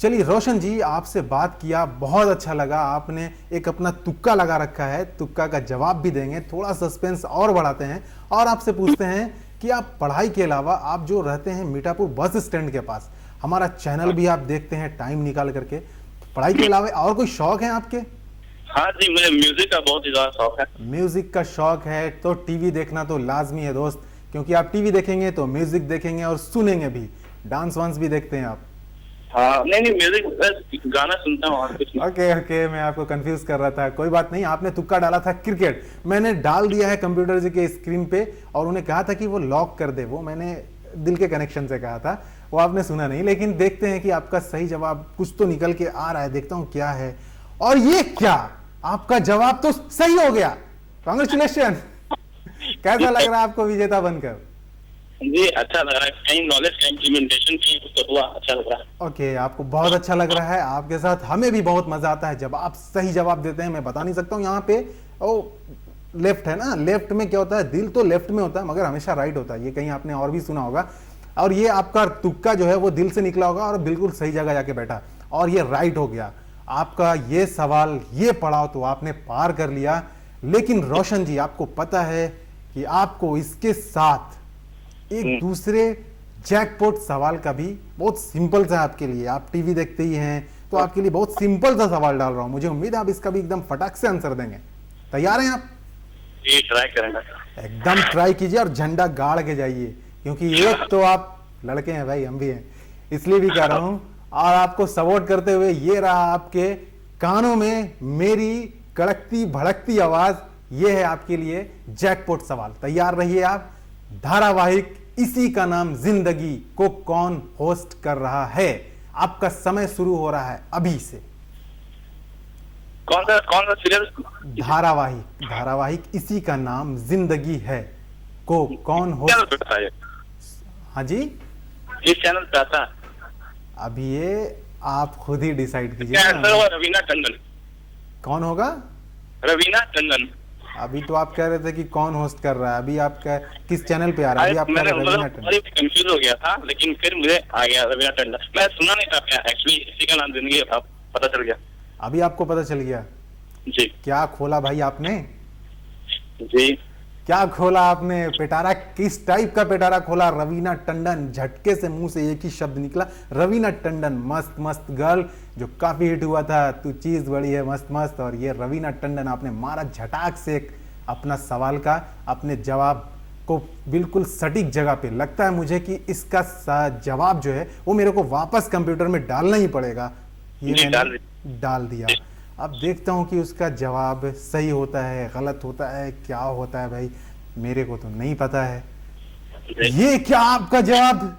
चलिए रोशन जी, आपसे बात किया, बहुत अच्छा लगा। आपने एक अपना तुक्का लगा रखा है, तुक्का का जवाब भी देंगे। थोड़ा सस्पेंस और बढ़ाते हैं और आपसे पूछते हैं कि आप पढ़ाई के अलावा आप जो रहते हैं मीठापुर बस स्टैंड के पास, हमारा चैनल भी आप देखते हैं टाइम निकाल करके। पढ़ाई के अलावा और कोई शौक है आपके? हाँ जी, मुझे म्यूजिक का बहुत ही ज्यादा शौक है। म्यूजिक का शौक है तो टीवी देखना तो लाजमी है दोस्त, क्योंकि आप टीवी देखेंगे तो म्यूजिक देखेंगे और सुनेंगे भी। डांस वांस भी देखते हैं आप? हाँ, नहीं म्यूजिक, गाना सुनता हूँ और कुछ नहीं। ओके, मैं आपको कंफ्यूज कर रहा था। कोई बात नहीं, आपने तुक्का डाला था क्रिकेट। मैंने डाल दिया है कंप्यूटर जी के स्क्रीन पे और उन्हें कहा था कि वो लॉक कर दे। वो मैंने दिल के कनेक्शन से कहा था, वो आपने सुना नहीं। लेकिन देखते हैं कि आपका सही जवाब कुछ तो निकल के आ रहा है। देखता हूं क्या है। और ये क्या, आपका जवाब तो सही हो गया। कांग्रेचुलेशन। कैसा लग रहा है आपको विजेता बनकर? जी, अच्छा लग रहा है। कहीं नॉलेज का इम्प्लीमेंटेशन की तो हुआ, अच्छा लग रहा है। ओके, आपको बहुत अच्छा लग रहा है। आपके साथ हमें भी बहुत मजा आता है जब आप सही जवाब देते हैं। मैं बता नहीं सकता हूँ यहाँ पे ओ लेफ्ट है ना, लेफ्ट में क्या होता है, दिल तो लेफ्ट में होता है मगर हमेशा राइट होता है। ये कहीं आपने और भी सुना होगा। और ये आपका तुक्का जो है वो दिल से निकला होगा और बिल्कुल सही जगह जाके बैठा और ये राइट हो गया। आपका ये सवाल, ये पड़ाव तो आपने पार कर लिया। लेकिन रोशन जी, आपको पता है कि आपको इसके साथ एक दूसरे जैकपॉट सवाल का भी बहुत सिंपल सा आपके लिए, आप टीवी देखते ही हैं तो आपके लिए बहुत सिंपल सा सवाल डाल रहा हूं। मुझे उम्मीद है आप इसका भी एकदम फटाक से आंसर देंगे। तैयार हैं आप? जी, ट्राई करेंगे। एकदम ट्राई कीजिए और झंडा गाड़ के जाइए, क्योंकि एक तो आप लड़के हैं भाई, हम भी हैं, इसलिए भी कह रहा हूं। और आपको सपोर्ट करते हुए ये रहा आपके कानों में मेरी कड़कती भड़कती आवाज, ये है आपके लिए जैकपॉट सवाल। तैयार रहिए आप। धारावाहिक इसी का नाम जिंदगी को कौन होस्ट कर रहा है? आपका समय शुरू हो रहा है अभी से। कौन सा सीरियल? धारावाहिक इसी का नाम जिंदगी है को कौन हो? हाँ जी, इस चैनल पे आता? अभी ये आप खुद ही डिसाइड कीजिए। रवीना टंडन। कौन होगा? रवीना टंडन। अभी तो आप कह रहे थे कि कौन होस्ट कर रहा है, अभी आपका किस चैनल पे आ रहा है? अभी आप कह रहे हैं रवीना टंडन। कंफ्यूज हो गया था, लेकिन फिर मुझे आ गया रवीना टंडन। मैं सुना नहीं था एक्चुअली, इसी का नाम जिंदगी था, पता चल गया। अभी आपको पता चल गया जी। क्या खोला भाई आपने? जी, क्या खोला आपने? पिटारा किस टाइप का पिटारा खोला? रवीना टंडन। झटके से मुंह से एक ही शब्द निकला, रवीना टंडन। मस्त मस्त गर्ल जो काफी हिट हुआ था, तू चीज बड़ी है मस्त मस्त। और ये रवीना टंडन आपने मारा झटाक से एक अपना सवाल का, अपने जवाब को बिल्कुल सटीक जगह पे। लगता है मुझे कि इसका जवाब जो है वो मेरे को वापस कंप्यूटर में डालना ही पड़ेगा। ये मैंने डाल दिया। अब देखता हूं कि उसका जवाब सही होता है, गलत होता है, क्या होता है भाई, मेरे को तो नहीं पता है। ये क्या आपका जवाब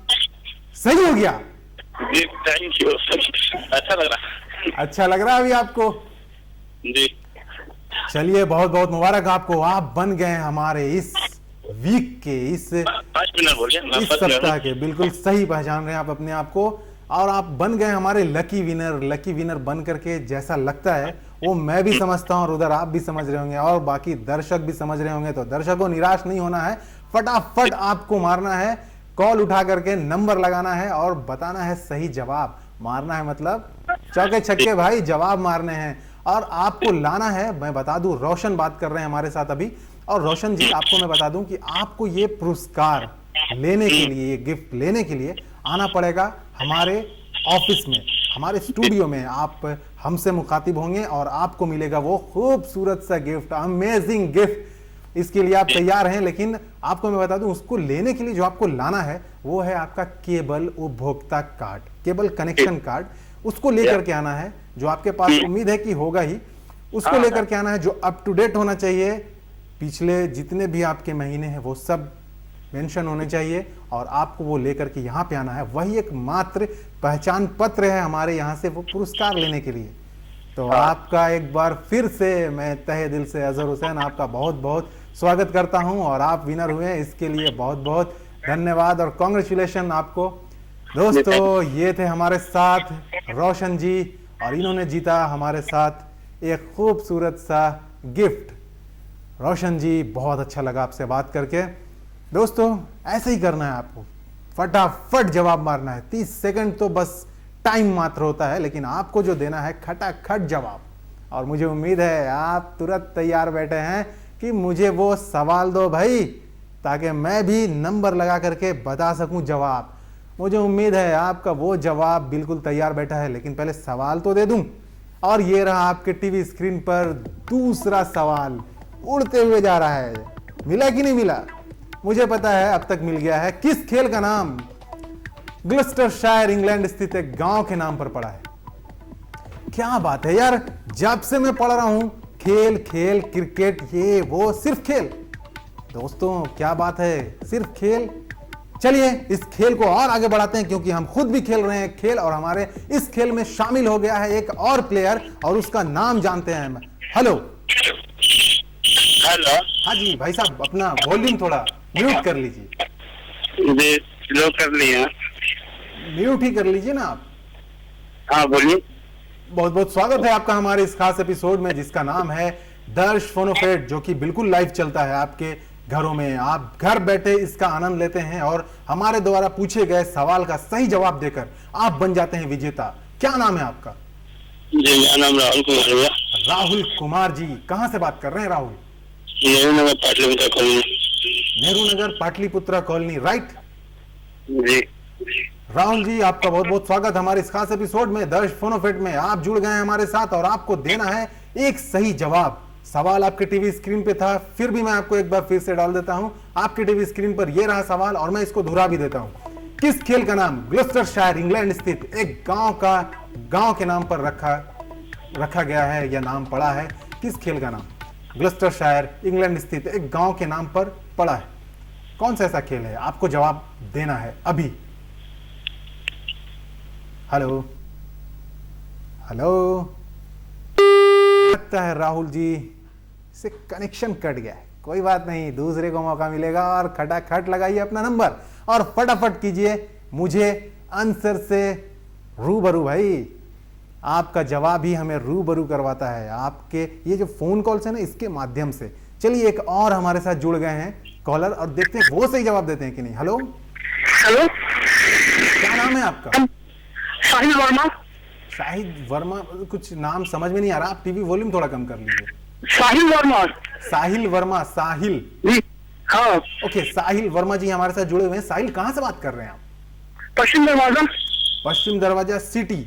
सही हो गया? थैंक यू, अच्छा लग रहा। अच्छा लग रहा है अभी आपको? जी। चलिए बहुत बहुत मुबारक आपको, आप बन गए हमारे इस वीक के, इस सप्ताह के। बिल्कुल सही पहचान रहे हैं आप अपने आप को, और आप बन गए हमारे लकी विनर। लकी विनर बन करके जैसा लगता है वो मैं भी समझता हूं, और उधर आप भी समझ रहे होंगे, और बाकी दर्शक भी समझ रहे होंगे। तो दर्शकों, निराश नहीं होना है, फटाफट आपको मारना है, कॉल उठा करके नंबर लगाना है और बताना है सही जवाब। मारना है मतलब चौके छक्के भाई, जवाब मारने हैं। और आपको लाना है, मैं बता दूं, रोशन बात कर रहे हैं हमारे साथ अभी। और रोशन जी, आपको मैं बता दूं कि आपको ये पुरस्कार लेने के लिए, ये गिफ्ट लेने के लिए आना पड़ेगा हमारे ऑफिस में, हमारे स्टूडियो में। आप हमसे मुखातिब होंगे और आपको मिलेगा वो खूबसूरत सा गिफ्ट, अमेजिंग गिफ्ट। इसके लिए आप तैयार हैं, लेकिन आपको मैं बता दूं, उसको लेने के लिए जो आपको लाना है वो है आपका केबल उपभोक्ता कार्ड, केबल कनेक्शन कार्ड। उसको लेकर के आना है, जो आपके पास उम्मीद है कि होगा ही। उसको लेकर के आना है, जो अप टू डेट होना चाहिए। पिछले जितने भी आपके महीने हैं वो सब मेंशन होने चाहिए, और आपको वो लेकर के यहाँ पे आना है। वही एक मात्र पहचान पत्र है हमारे यहाँ से वो पुरस्कार लेने के लिए। तो आपका एक बार फिर से मैं तहे दिल से अजहर हुसैन आपका बहुत बहुत स्वागत करता हूं, और आप विनर हुए, इसके लिए बहुत बहुत धन्यवाद और कांग्रेचुलेशन आपको। दोस्तों, ये थे हमारे साथ रोशन जी, और इन्होंने जीता हमारे साथ एक खूबसूरत सा गिफ्ट। रोशन जी, बहुत अच्छा लगा आपसे बात करके। दोस्तों, ऐसे ही करना है आपको, फटाफट जवाब मारना है। 30 सेकंड तो बस टाइम मात्र होता है, लेकिन आपको जो देना है खटाखट जवाब। और मुझे उम्मीद है आप तुरंत तैयार बैठे हैं कि मुझे वो सवाल दो भाई, ताकि मैं भी नंबर लगा करके बता सकूं जवाब। मुझे उम्मीद है आपका वो जवाब बिल्कुल तैयार बैठा है, लेकिन पहले सवाल तो दे दूं। और ये रहा आपके टीवी स्क्रीन पर दूसरा सवाल, उड़ते हुए जा रहा है। मिला कि नहीं मिला? मुझे पता है अब तक मिल गया है। किस खेल का नाम ग्लस्टरशायर इंग्लैंड स्थित एक गांव के नाम पर पड़ा है? क्या बात है यार, जब से मैं पढ़ रहा हूं खेल खेल, क्रिकेट, ये वो, सिर्फ खेल। दोस्तों, क्या बात है, सिर्फ खेल। चलिए इस खेल को और आगे बढ़ाते हैं, क्योंकि हम खुद भी खेल रहे हैं खेल, और हमारे इस खेल में शामिल हो गया है एक और प्लेयर, और उसका नाम जानते हैं। Hello hello. हाँ जी भाई साहब, अपना वॉल्यूम थोड़ा म्यूट कर लीजिए। जी, स्लो कर लिया। म्यूट ही कर लीजिए ना आप। हाँ बोलिए। बहुत बहुत स्वागत है आपका हमारे इस खास एपिसोड में, जिसका नाम है दर्श फोनोफेट, जो कि बिल्कुल लाइव चलता है आपके घरों में। आप घर बैठे इसका आनंद लेते हैं, और हमारे द्वारा पूछे गए सवाल का सही जवाब देकर आप बन जाते हैं विजेता। क्या नाम है आपका? जी, मेरा नाम राहुल कुमार है। राहुल कुमार जी, कहाँ से बात कर रहे हैं Rahul? Nehru Nagar Pataliputra colony. Nehru Nagar Pataliputra colony, right जी। राहुल जी, आपका बहुत बहुत स्वागत हमारे इस खास एपिसोड में दर्श फोनोफेट में। आप जुड़ गए हैं हमारे साथ, और आपको देना है एक सही जवाब। सवाल आपके टीवी स्क्रीन पे था, फिर भी मैं आपको एक बार फिर से डाल देता हूं। आपके टीवी स्क्रीन पर यह रहा सवाल, और मैं इसको दोहरा भी देता हूं। किस खेल का नाम ग्लस्टरशायर इंग्लैंड स्थित एक गांव के नाम पर रखा गया है, या नाम पड़ा है? किस खेल का नाम ग्लस्टरशायर इंग्लैंड स्थित एक गांव के नाम पर पड़ा है? कौन सा ऐसा खेल है? आपको जवाब देना है अभी। हेलो हेलो लगता है राहुल जी से कनेक्शन कट गया है, कोई बात नहीं, दूसरे को मौका मिलेगा। और खटाखट लगाइए अपना नंबर और फटाफट कीजिए मुझे आंसर से रूबरू। भाई आपका जवाब ही हमें रूबरू करवाता है, आपके ये जो फोन कॉल्स है ना इसके माध्यम से। चलिए एक और हमारे साथ जुड़ गए हैं कॉलर, और देखते हैं वो सही जवाब देते हैं कि नहीं। हेलो हेलो, क्या नाम है आपका? साहिल वर्मा। साहिल वर्मा, कुछ नाम समझ में नहीं आ रहा, आप टीवी वॉल्यूम थोड़ा कम कर लीजिए। साहिल वर्मा। साहिल वर्मा, साहिल जी हाँ। ओके, साहिल वर्मा जी हमारे साथ जुड़े हुए हैं। साहिल कहाँ से बात कर रहे हैं आप? पश्चिम दरवाजा। पश्चिम दरवाजा city,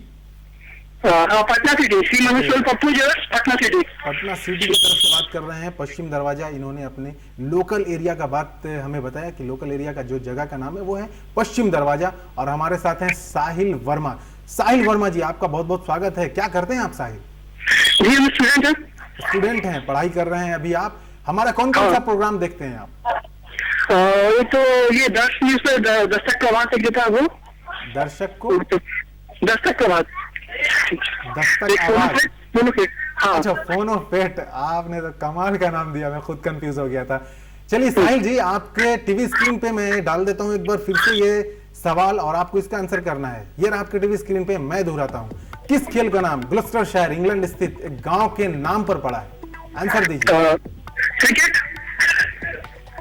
Patna city, Shri Maheshwar Pappu jewellers, Patna city. Patna city की तरफ से बात कर रहे हैं। पश्चिम दरवाजा, इन्होंने अपने लोकल एरिया का बात हमें बताया कि लोकल एरिया का जो जगह का नाम है वो है पश्चिम दरवाजा। और हमारे साथ हैं साहिल वर्मा। साहिल वर्मा जी आपका बहुत बहुत स्वागत है। क्या करते हैं आप साहिल? जी हम स्टूडेंट हैं। स्टूडेंट हैं, पढ़ाई कर रहे हैं अभी आप। हमारा कौन कौन सा प्रोग्राम देखते हैं आप? तो ये 10 न्यूज पे दस्तक प्रभात तक देता है वो। दर्शक को दस्तक प्रभात, दस्तक आवाज। हाँ। अच्छा, फोन ऑफ फेट, आपने तो कमाल का नाम दिया, मैं खुद कंफ्यूज हो गया था। चलिए साहिल जी, आपके टीवी स्क्रीन पे मैं डाल देता हूँ एक बार फिर से ये सवाल, और आपको इसका आंसर करना है। ये रहा आपके टीवी स्क्रीन पे, मैं दोहराता हूँ। किस खेल का नाम ग्लस्टरशायर इंग्लैंड स्थित एक गांव के नाम पर पड़ा है? आंसर दीजिए। Cricket.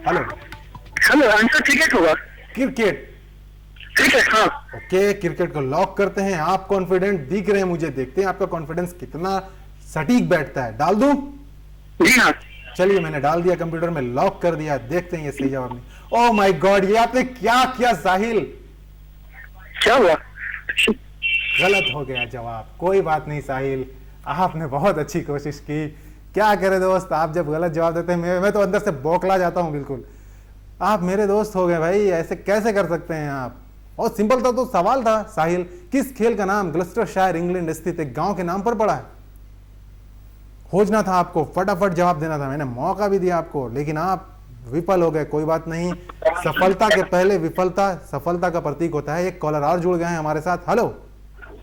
Hello hello, answer cricket होगा। क्रिकेट, क्रिकेट हाँ। ओके, क्रिकेट को लॉक करते हैं। आप कॉन्फिडेंट दिख रहे हैं मुझे, देखते हैं आपका कॉन्फिडेंस कितना सटीक बैठता है। डाल दूं? जी हाँ। चलिए मैंने डाल दिया, कंप्यूटर में लॉक कर दिया, देखते हैं ये सही जवाब नहीं। ओह माय गॉड, ये आपने क्या किया साहिल? क्या हुआ? गलत हो गया जवाब। कोई बात नहीं साहिल, आपने बहुत अच्छी कोशिश की। क्या करे दोस्त, आप जब गलत जवाब देते हैं मैं तो अंदर से बौखला जाता हूं बिल्कुल। आप मेरे दोस्त हो गए भाई, ऐसे कैसे कर सकते हैं आप? और सिंपल था तो सवाल था साहिल, किस खेल का नाम ग्लस्टरशायर इंग्लैंड स्थित एक गांव के नाम पर पड़ा है? खोजना था आपको, फटाफट जवाब देना था, मैंने मौका भी दिया आपको, लेकिन आप विफल हो गए। कोई बात नहीं, सफलता के पहले विफलता सफलता का प्रतीक होता है। एक कॉलर और जुड़ गए हैं हमारे साथ। हेलो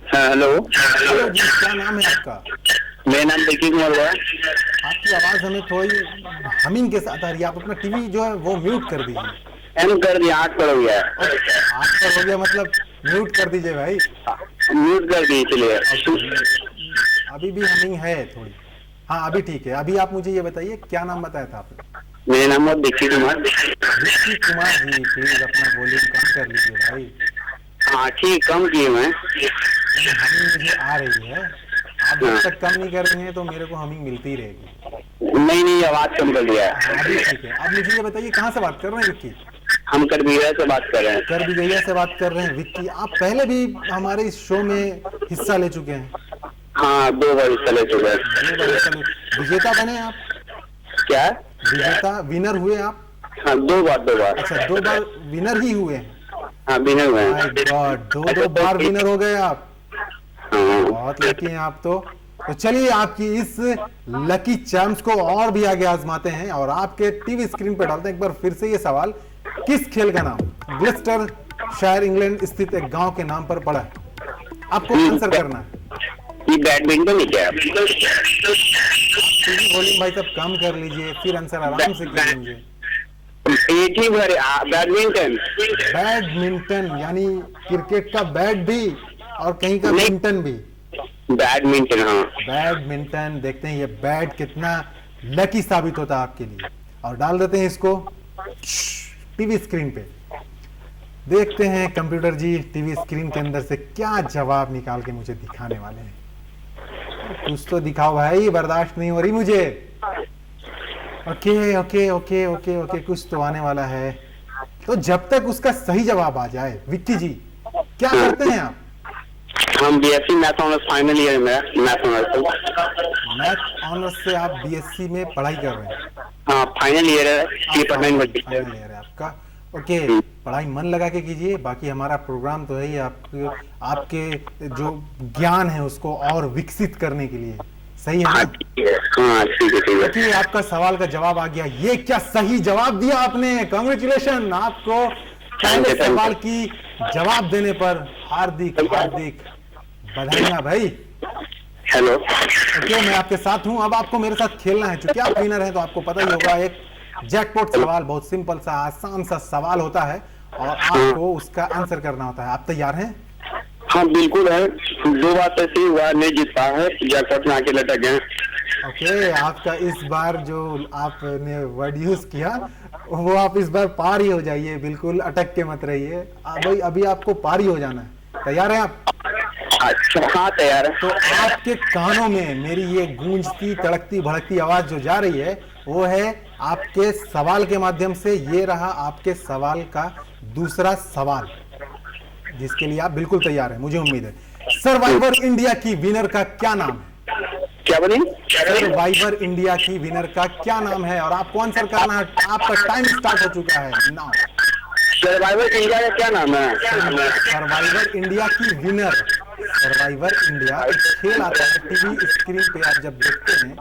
हेलो जी, क्या नाम है आपका? मेरा नाम विक्की कुमार है। आपकी आवाज हमें थोड़ी हमिंग के साथ आ रही है, आप अपना टीवी जो है वो म्यूट कर दीजिए। एम कर दिया, 8 पर हो गया। 8 पर हो गया मतलब म्यूट कर दीजिए भाई। म्यूट कर दी, चलिए। अभी भी हमिंग है थोड़ी। हाँ अभी ठीक है। अभी आप मुझे ये बताइए, क्या नाम बताया था आपने? मेरा नाम है विक्की कुमार। विक्की कुमार जी, प्लीज अपना वॉल्यूम कम कर लीजिए भाई। हाँ ठीक, कम किए मैं। हमिंग मुझे आ रही है, आप जब तक कम नहीं करेंगे तो मेरे को हमिंग मिलती रहेगी। नहीं, आवाज कम कर दिया है। अभी ठीक है। अब मुझे ये बताइए, कहाँ से बात कर रहे हैं विक्की? हम करबीघा से बात कर रहे हैं। करबीघा से बात कर रहे हैं। विक्की, आप पहले भी हमारे इस शो में हिस्सा ले चुके हैं? हाँ, 2 बार हिस्सा ले चुके हैं। 2 बार हिस्सा ले। विजेता बने आप? क्या विजेता, विनर हुए आप? हाँ, 2 बार। अच्छा, 2 बार विनर ही हुए हैं? हाँ, विनर हुए हैं। माय गॉड, 2 बार विनर हो गए आप। बहुत लकी हैं आप तो चलिए आपकी इस लकी चांस को और भी आगे आजमाते हैं और आपके टीवी स्क्रीन पर डालते हैं एक बार फिर से ये सवाल, किस खेल का नाम ग्लिस्टरशायर इंग्लैंड स्थित एक गांव के नाम पर पड़ा है? आपको आंसर करना है। ये बैडमिंटन है क्या? वॉल्यूम भाई साहब कम कर लीजिए, फिर आंसर आराम से कीजिए। एक ही बार बैडमिंटन। बैडमिंटन यानी क्रिकेट का बैट भी और कहीं का मिंटन भी? बैडमिंटन। हाँ, बैडमिंटन। देखते हैं ये बैट कितना लकी साबित होता है आपके लिए, और डाल देते हैं इसको टीवी स्क्रीन पे। देखते हैं कंप्यूटर जी टीवी स्क्रीन के अंदर से क्या जवाब निकाल के मुझे दिखाने वाले हैं। कुछ तो दिखाओ भाई, बर्दाश्त नहीं हो रही मुझे। Okay okay okay okay okay, कुछ तो आने वाला है। तो जब तक उसका सही जवाब आ जाए, विक्की जी क्या करते हैं आप? हम BSc math honours final year में। मैथ ऑनर्स से आप बीएससी में पढ़ाई कर रहे हैं? हाँ, फाइनल ईयर है। फाइनल ईयर है आपका। ओके, पढ़ाई मन लगा के कीजिए। बाकी हमारा प्रोग्राम तो है ही आपके जो ज्ञान है उसको और विकसित करने के लिए, सही है ना? हाँ, ठीक है। आपका सवाल का जवाब आ गया। ये क्या सही जवाब दिया आपने, कांग्रेचुलेशन आपको। पहले सवाल की जवाब देने पर हार्दिक हार्दिक बधाइयां भाई। हेलो। ओके, मैं आपके साथ हूं। अब आपको मेरे साथ खेलना है, चूंकि आप विनर हैं तो आपको पता ही होगा। एक जैकपॉट सवाल, बहुत सिंपल सा आसान सा सवाल होता है और आपको उसका आंसर करना होता है। आप तैयार हैं? हाँ बिल्कुल है। 2 बार से 3 बार नहीं जीत पाया है, जैकपॉट में आके लटक गए। ओके, आपका इस बार जो आपने वर्ड यूज किया वो आप इस बार पार ही हो जाइए, बिल्कुल अटक के मत रहिए। भाई अभी आपको पार ही हो जाना है। तैयार हैं आप? अच्छा हाँ तैयार है। तो आपके कानों में मेरी ये गूंजती तड़कती भड़कती आवाज जो जा रही है वो है आपके सवाल के माध्यम से। ये रहा आपके सवाल का दूसरा सवाल, जिसके लिए आप बिल्कुल तैयार हैं, मुझे उम्मीद है। सर्वाइवर इंडिया की विनर का क्या नाम है? क्या बनी? सर्वाइवर इंडिया की विनर का क्या नाम है? और आपको आंसर करना है। आपका टाइम स्टार्ट हो चुका है नाउ। सर्वाइवर इंडिया का क्या नाम है? सर्वाइवर इंडिया की विनर। सर्वाइवर इंडिया खेल आता है टीवी स्क्रीन पे, आप जब देखते हैं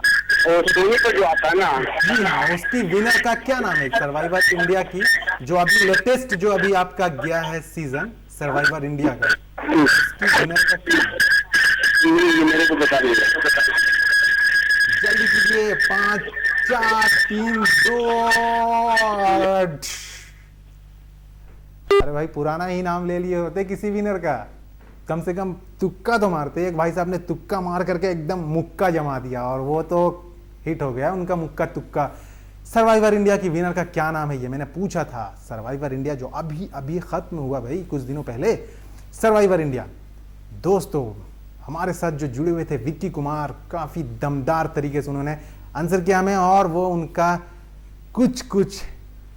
और टीवी पर जो आता है ना, जी हाँ, उसकी विनर का क्या नाम है? सर्वाइवर इंडिया की जो अभी लेटेस्ट जो अभी आपका गया है सीजन सर्वाइवर इंडिया का, उसकी विनर का क्या नाम? मेरे को बता दीजिए। जल्दी कीजिए। 5 4 3 2। अरे भाई पुराना ही नाम ले लिए होते किसी विनर का, कम से कम तुक्का तो मारते। एक भाई साहब ने तुक्का मार करके एकदम मुक्का जमा दिया और वो तो हिट हो गया उनका मुक्का तुक्का। सर्वाइवर इंडिया की विनर का क्या नाम है ये मैंने पूछा था। सर्वाइवर इंडिया जो अभी अभी खत्म हुआ भाई कुछ दिनों पहले, सर्वाइवर इंडिया। दोस्तों हमारे साथ जो जुड़े हुए थे विक्की कुमार, काफी दमदार तरीके से उन्होंने आंसर किया हमें, और वो उनका कुछ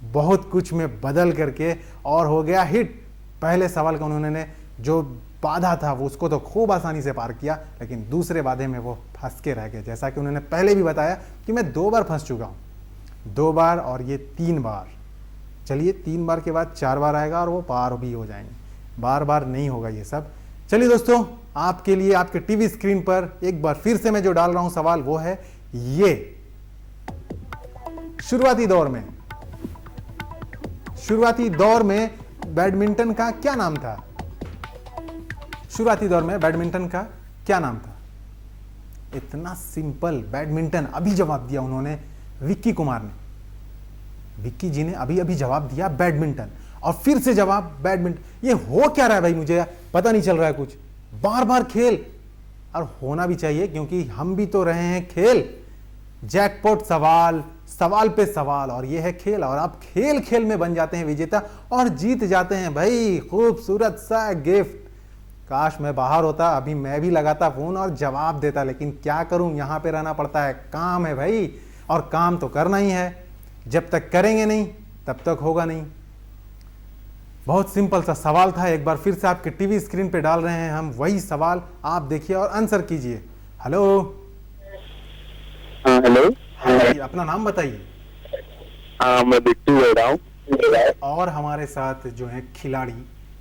बहुत कुछ में बदल करके और हो गया हिट। पहले सवाल का उन्होंने जो बाधा था वो उसको तो खूब आसानी से पार किया, लेकिन दूसरे बाधे में वो फंस के रह गए। जैसा कि उन्होंने पहले भी बताया कि मैं 2 बार फंस चुका हूं, 2 बार और ये 3 बार। चलिए 3 बार के बाद 4 बार आएगा और वो पार भी हो जाएंगे, बार बार नहीं होगा ये सब। चलिए दोस्तों, आपके लिए आपके टीवी स्क्रीन पर एक बार फिर से मैं जो डाल रहा हूं सवाल वो है ये। शुरुआती दौर में बैडमिंटन का क्या नाम था? शुरुआती दौर में बैडमिंटन का क्या नाम था? इतना सिंपल, बैडमिंटन। अभी जवाब दिया उन्होंने, विक्की कुमार ने, विक्की जी ने अभी जवाब दिया बैडमिंटन, और फिर से जवाब बैडमिंटन। ये हो क्या रहा है भाई, मुझे पता नहीं चल रहा है कुछ। बार बार खेल, और होना भी चाहिए क्योंकि हम भी तो रहे हैं खेल। जैकपॉट सवाल, सवाल पे सवाल, और ये है खेल। और आप खेल खेल में बन जाते हैं विजेता और जीत जाते हैं भाई खूबसूरत सा गिफ्ट। काश मैं बाहर होता, अभी मैं भी लगाता फोन और जवाब देता, लेकिन क्या करूं, यहां पे रहना पड़ता है, काम है भाई, और काम तो करना ही है। जब तक करेंगे नहीं तब तक होगा नहीं। बहुत सिंपल सा सवाल था, एक बार फिर से आपके टीवी स्क्रीन पे डाल रहे हैं हम वही सवाल, आप देखिए और आंसर कीजिए। हेलो। हेलो। हाँ जी, अपना नाम बताइए। मैं बिट्टू बोल रहा हूँ। और हमारे साथ जो है खिलाड़ी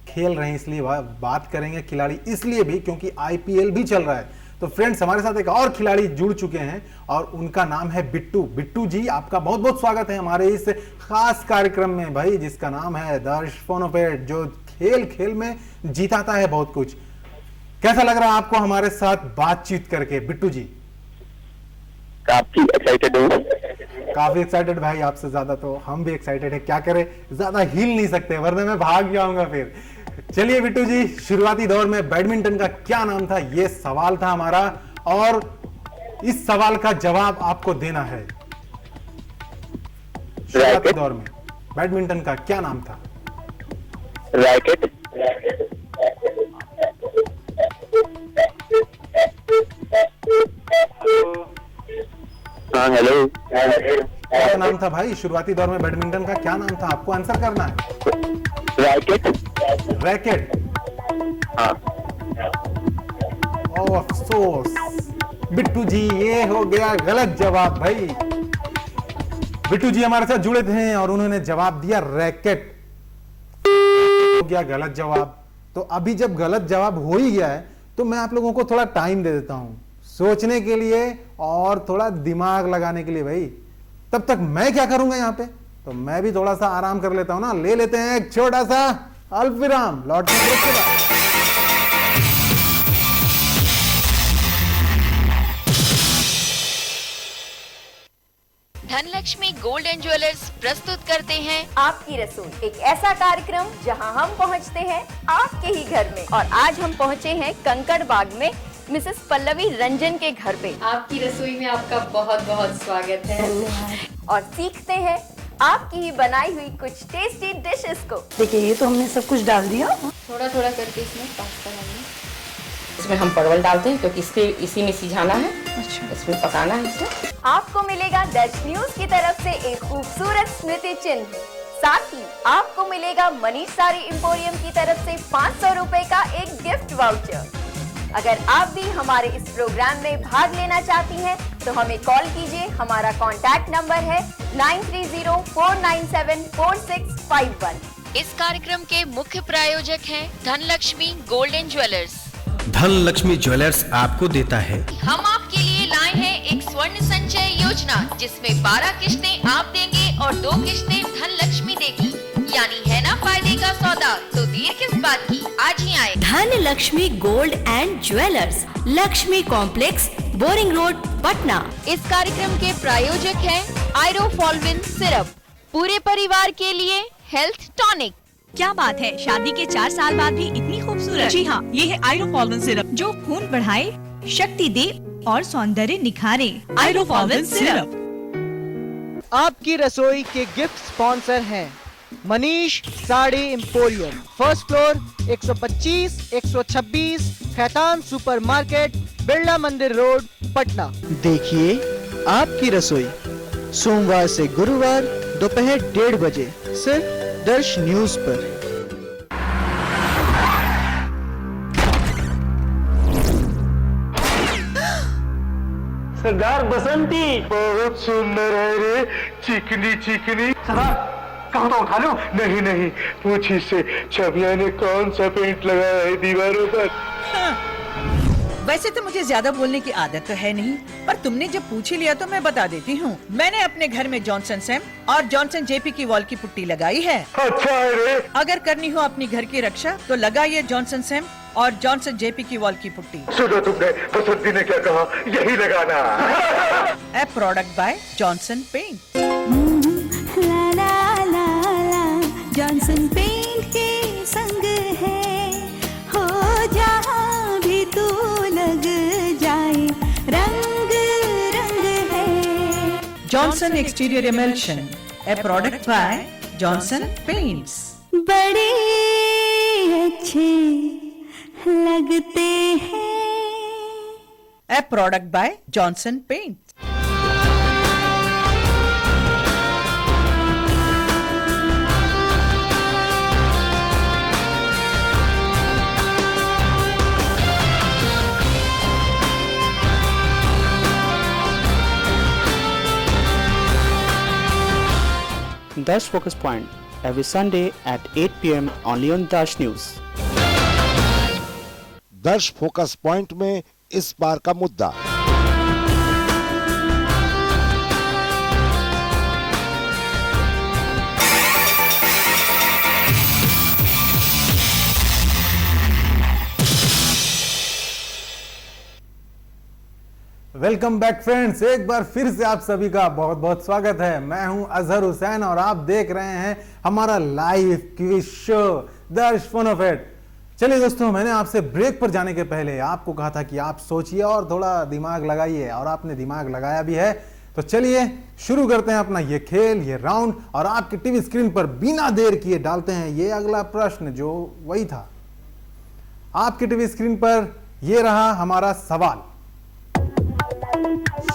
खेल रहे हैं, इसलिए बात करेंगे खिलाड़ी इसलिए भी क्योंकि आईपीएल भी चल रहा है। तो फ्रेंड्स, हमारे साथ एक और खिलाड़ी जुड़ चुके हैं और उनका नाम है बिट्टू। बिट्टू जी, आपका बहुत बहुत स्वागत है हमारे इस खास कार्यक्रम में भाई, जिसका नाम है दर्श फोनोपेट, जो खेल खेल में जीताता है बहुत कुछ। कैसा लग रहा है आपको हमारे साथ बातचीत करके बिट्टू जी? काफी एक्साइटेड हूँ। काफी एक्साइटेड भाई, आपसे ज्यादा तो हम भी एक्साइटेड है। क्या करें, ज्यादा हिल नहीं सकते वरना मैं भाग जाऊंगा फिर। चलिए बिट्टू जी, शुरुआती दौर में बैडमिंटन का क्या नाम था, ये सवाल था हमारा, और इस सवाल का जवाब आपको देना है। शुरुआती दौर में बैडमिंटन का क्या नाम था? रैकेट। हाँ हेलो। क्या नाम था भाई शुरुआती दौर में बैडमिंटन का, क्या नाम था? आपको आंसर करना है। रैकेट। रैकेट। हाँ। ओ अफसोस बिट्टू जी, ये हो गया गलत जवाब भाई। बिट्टू जी हमारे साथ जुड़े थे और उन्होंने जवाब दिया रैकेट, हो गया गलत जवाब। तो अभी जब गलत जवाब हो ही गया है तो मैं आप लोगों को थोड़ा टाइम दे देता हूं सोचने के लिए और थोड़ा दिमाग लगाने के लिए भाई। तब तक मैं क्या करूंगा यहां पे, तो मैं भी थोड़ा सा आराम कर लेता हूं ना। ले लेते हैं एक छोटा सा अल्पविराम, लौटने के बाद धनलक्ष्मी गोल्ड एंड ज्वेलर्स प्रस्तुत करते हैं आपकी रसोई, एक ऐसा कार्यक्रम जहां हम पहुंचते हैं आपके ही घर में। और आज हम पहुंचे हैं कंकड़ बाग में मिसेस पल्लवी रंजन के घर पे। आपकी रसोई में आपका बहुत बहुत स्वागत है और सीखते हैं आपकी ही बनाई हुई कुछ टेस्टी डिशेस को। देखिए ये तो हमने सब कुछ डाल दिया, थोड़ा थोड़ा करके इसमें पास्ता डालिए। इसमें हम परवल डालते हैं क्योंकि इसी में सिझाना है। अच्छा। इसमें पकाना है इसे। आपको मिलेगा दर्श न्यूज की तरफ से एक खूबसूरत स्मृति चिन्ह, साथ ही आपको मिलेगा मनीष साड़ी एम्पोरियम की तरफ से 500 रुपए का एक गिफ्ट वाउचर। अगर आप भी हमारे इस प्रोग्राम में भाग लेना चाहती हैं तो हमें कॉल कीजिए। हमारा कॉन्टैक्ट नंबर है 9304974651। इस कार्यक्रम के मुख्य प्रायोजक हैं Dhanlaxmi gold and jewellers. Dhanlaxmi jewellers आपको देता है। हम आपके लिए लाए हैं एक स्वर्ण संचय योजना जिसमें 12 किश्तें आप देंगे और 2 किश्तें धनलक्ष्मी देगी, यानी है ना फायदे का सौदा। तो देर किस बात की, आज ही आए। Dhanlaxmi gold and jewellers, Lakshmi complex, boring road, Patna. इस कार्यक्रम के प्रायोजक हैं आयरोफॉल्विन सिरप, पूरे परिवार के लिए हेल्थ टॉनिक। क्या बात है, शादी के 4 साल बाद भी इतनी खूबसूरत। जी हाँ, ये है आयरोफॉल्विन सिरप जो खून बढ़ाए, शक्ति दे और सौंदर्य निखारे। आयरोफॉल्विन सिरप। आपकी रसोई के गिफ्ट स्पॉन्सर हैं Manish sari emporium, first floor, 125, 126 Khaitan supermarket, Birla मंदिर रोड, पटना। देखिए आपकी रसोई सोमवार से गुरुवार दोपहर 1:30 बजे सिर्फ दर्श न्यूज पर। सरदार बसंती बहुत सुंदर है रे, चिकनी चिकनी। सरदार कहाँ तो उठा लो। नहीं नहीं, पूछ इससे छबिया ने कौन सा पेंट लगाया है दीवारों पर। हाँ। वैसे तो मुझे ज्यादा बोलने की आदत तो है नहीं, पर तुमने जब पूछ ही लिया तो मैं बता देती हूँ। मैंने अपने घर में जॉनसन सैम और जॉनसन जेपी की वॉल की पुट्टी लगाई है। अच्छा है रे। अगर करनी हो अपनी घर की रक्षा तो लगाइए जॉनसन सैम और जॉनसन जेपी की वॉल की पुट्टी। सुनो तुमने, बसंती ने क्या कहा, यही लगाना। A product by Johnson paint. Johnson paint के संग है, हो जहाँ भी तू लग जाए, रंग रंग है। Johnson exterior emulsion, a product by Johnson paints. बड़े अच्छे लगते हैं। A product by Johnson paint. Dash Focus Point every Sunday at 8 p.m. only on Dash News. दर्श फोकस पॉइंट में इस बार का मुद्दा वेलकम बैक फ्रेंड्स, एक बार फिर से आप सभी का बहुत बहुत स्वागत है। मैं हूं अजहर हुसैन और आप देख रहे हैं हमारा लाइव क्विज शो दर्श फोनो फेट। चलिए दोस्तों, मैंने आपसे ब्रेक पर जाने के पहले आपको कहा था कि आप सोचिए और थोड़ा दिमाग लगाइए, और आपने दिमाग लगाया भी है। तो चलिए शुरू करते हैं अपना ये खेल, ये राउंड, और आपके टीवी स्क्रीन पर बिना देर किए डालते हैं ये अगला प्रश्न जो वही था। आपके टीवी स्क्रीन पर ये रहा हमारा सवाल।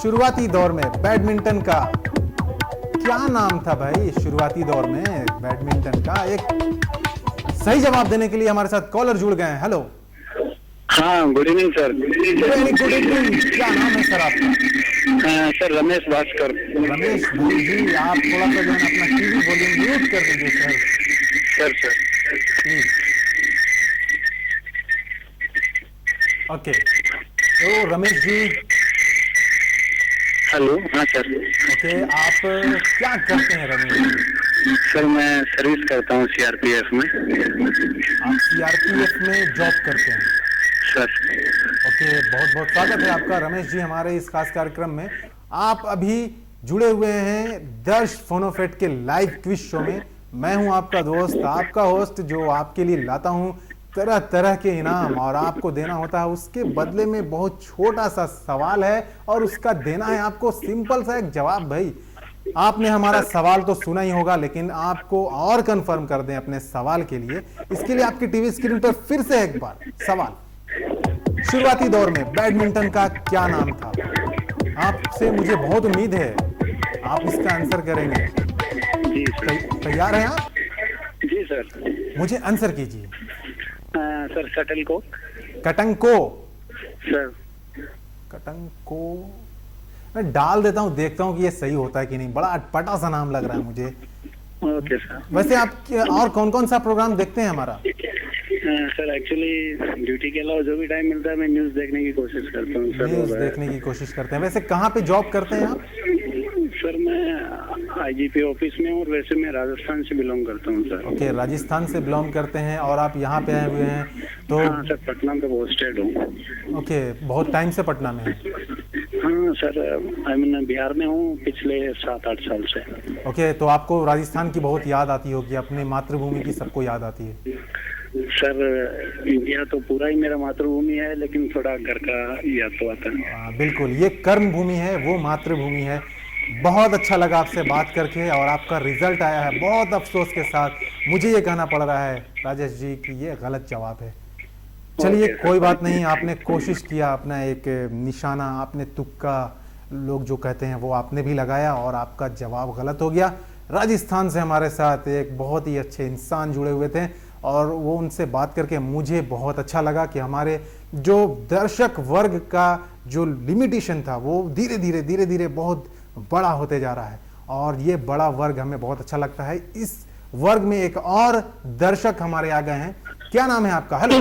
शुरुआती दौर में बैडमिंटन का क्या नाम था भाई? शुरुआती दौर में बैडमिंटन का एक सही जवाब देने के लिए हमारे साथ कॉलर जुड़ गए हैं। हेलो। हाँ, good evening sir. Very good evening. क्या नाम है सर आपका? सर रमेश भास्कर। रमेश भाई जी, आप थोड़ा सा जो है अपना टीवी वॉल्यूम म्यूट कर दीजिए सर। Sir please. ओके, तो रमेश जी। हेलो। हाँ सर। ओके, आप क्या करते हैं रमेश जी? सर मैं सर्विस करता हूँ सीआरपीएफ में। आप सीआरपीएफ में जॉब करते हैं सर? ओके, बहुत बहुत स्वागत है आपका रमेश जी हमारे इस खास कार्यक्रम में। आप अभी जुड़े हुए हैं दर्श फोनोफेट के लाइव क्विज शो में। मैं हूं आपका दोस्त, आपका होस्ट, जो आपके लिए लाता हूं तरह तरह के इनाम और आपको देना होता है उसके बदले में बहुत छोटा सा सवाल है और उसका देना है आपको सिंपल सा एक जवाब। भाई आपने हमारा सवाल तो सुना ही होगा, लेकिन आपको और कंफर्म कर दें अपने सवाल के लिए, इसके लिए आपकी टीवी स्क्रीन पर फिर से एक बार सवाल। शुरुआती दौर में बैडमिंटन का क्या नाम था? आपसे मुझे बहुत उम्मीद है आप इसका आंसर करेंगे। तैयार हैं आप? जी सर। मुझे आंसर कीजिए। Sir shuttlecock. कटंको सर। कटंको मैं डाल देता हूँ, देखता हूँ कि ये सही होता है कि नहीं। बड़ा अटपटा सा नाम लग रहा है मुझे। Okay sir. वैसे आप और कौन कौन सा प्रोग्राम देखते हैं हमारा? सर एक्चुअली ड्यूटी के अलावा जो भी टाइम मिलता है मैं न्यूज़ देखने की कोशिश करता हूँ सर। न्यूज़ देखने की कोशिश करते हैं। वैसे कहाँ पे जॉब करते हैं आप? सर मैं आईजीपी ऑफिस में हूँ और वैसे मैं राजस्थान से बिलोंग करता हूँ सर। ओके, राजस्थान से बिलोंग करते हैं और आप यहाँ पे आए हुए हैं तो? हाँ सर, पटना में पोस्टेड हूँ। ओके, बहुत टाइम से पटना में है? हाँ सर, मैं बिहार में हूँ पिछले 7-8 साल से। ओके, तो आपको राजस्थान की बहुत याद आती होगी, अपनी मातृभूमि की सबको याद आती है? सर इंडिया तो पूरा ही मेरा मातृभूमि है, लेकिन थोड़ा घर का याद तो आता है। बिल्कुल, ये कर्म भूमि है, वो मातृभूमि है। बहुत अच्छा लगा आपसे बात करके और आपका रिजल्ट आया है बहुत अफसोस के साथ। मुझे ये कहना पड़ रहा है राजेश जी कि ये गलत जवाब है। चलिए कोई बात नहीं, आपने कोशिश किया, अपना एक निशाना, आपने तुक्का लोग जो कहते हैं वो आपने भी लगाया और आपका जवाब गलत हो गया। राजस्थान से हमारे साथ एक बहुत ही अच्छे इंसान जुड़े हुए थे और वो उनसे बात करके मुझे बहुत अच्छा लगा कि हमारे जो दर्शक वर्ग का जो लिमिटेशन था वो धीरे धीरे बहुत बड़ा होते जा रहा है और ये बड़ा वर्ग हमें बहुत अच्छा लगता है। इस वर्ग में एक और दर्शक हमारे आ गए हैं। क्या नाम है आपका? हेलो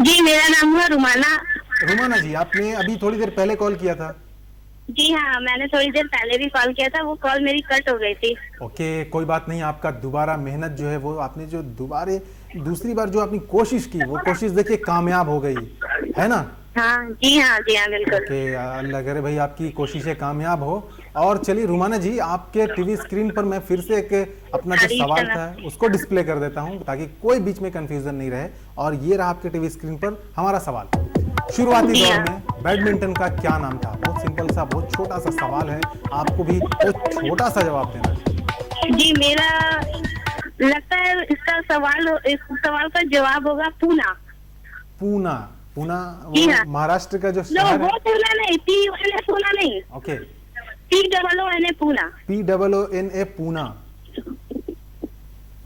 जी, मेरा नाम है रुमाना। रुमाना जी, आपने अभी थोड़ी देर पहले कॉल किया था? जी हाँ, मैंने थोड़ी देर पहले भी कॉल किया था, वो कॉल मेरी कट हो गई थी। ओके, कोई बात नहीं। आपका दोबारा मेहनत जो है वो आपने जो दूसरी बार जो आपने कोशिश की वो कोशिश देखिए कामयाब हो गई है ना? हाँ जी हाँ बिल्कुल। ओके, अल्लाह करे भाई आपकी कोशिशें कामयाब हो। और चलिए रुमाना जी, आपके टीवी स्क्रीन पर मैं फिर से एक अपना जो सवाल था उसको डिस्प्ले कर देता हूं ताकि कोई बीच में कंफ्यूजन नहीं रहे। और ये रहा आपके टीवी स्क्रीन पर हमारा सवाल। शुरुआती दौर में बैडमिंटन का क्या नाम था? बहुत सिंपल सा, बहुत छोटा सा सवाल है, आपको भी बहुत छोटा सा जवाब देना है। जी, मेरा लगता है इस सवाल का जवाब होगा पूना। पूना? पूना वो महाराष्ट्र का जो शहर है? वो पूना नहीं, पूना नहीं। Okay, POONA Poona. POONA Poona.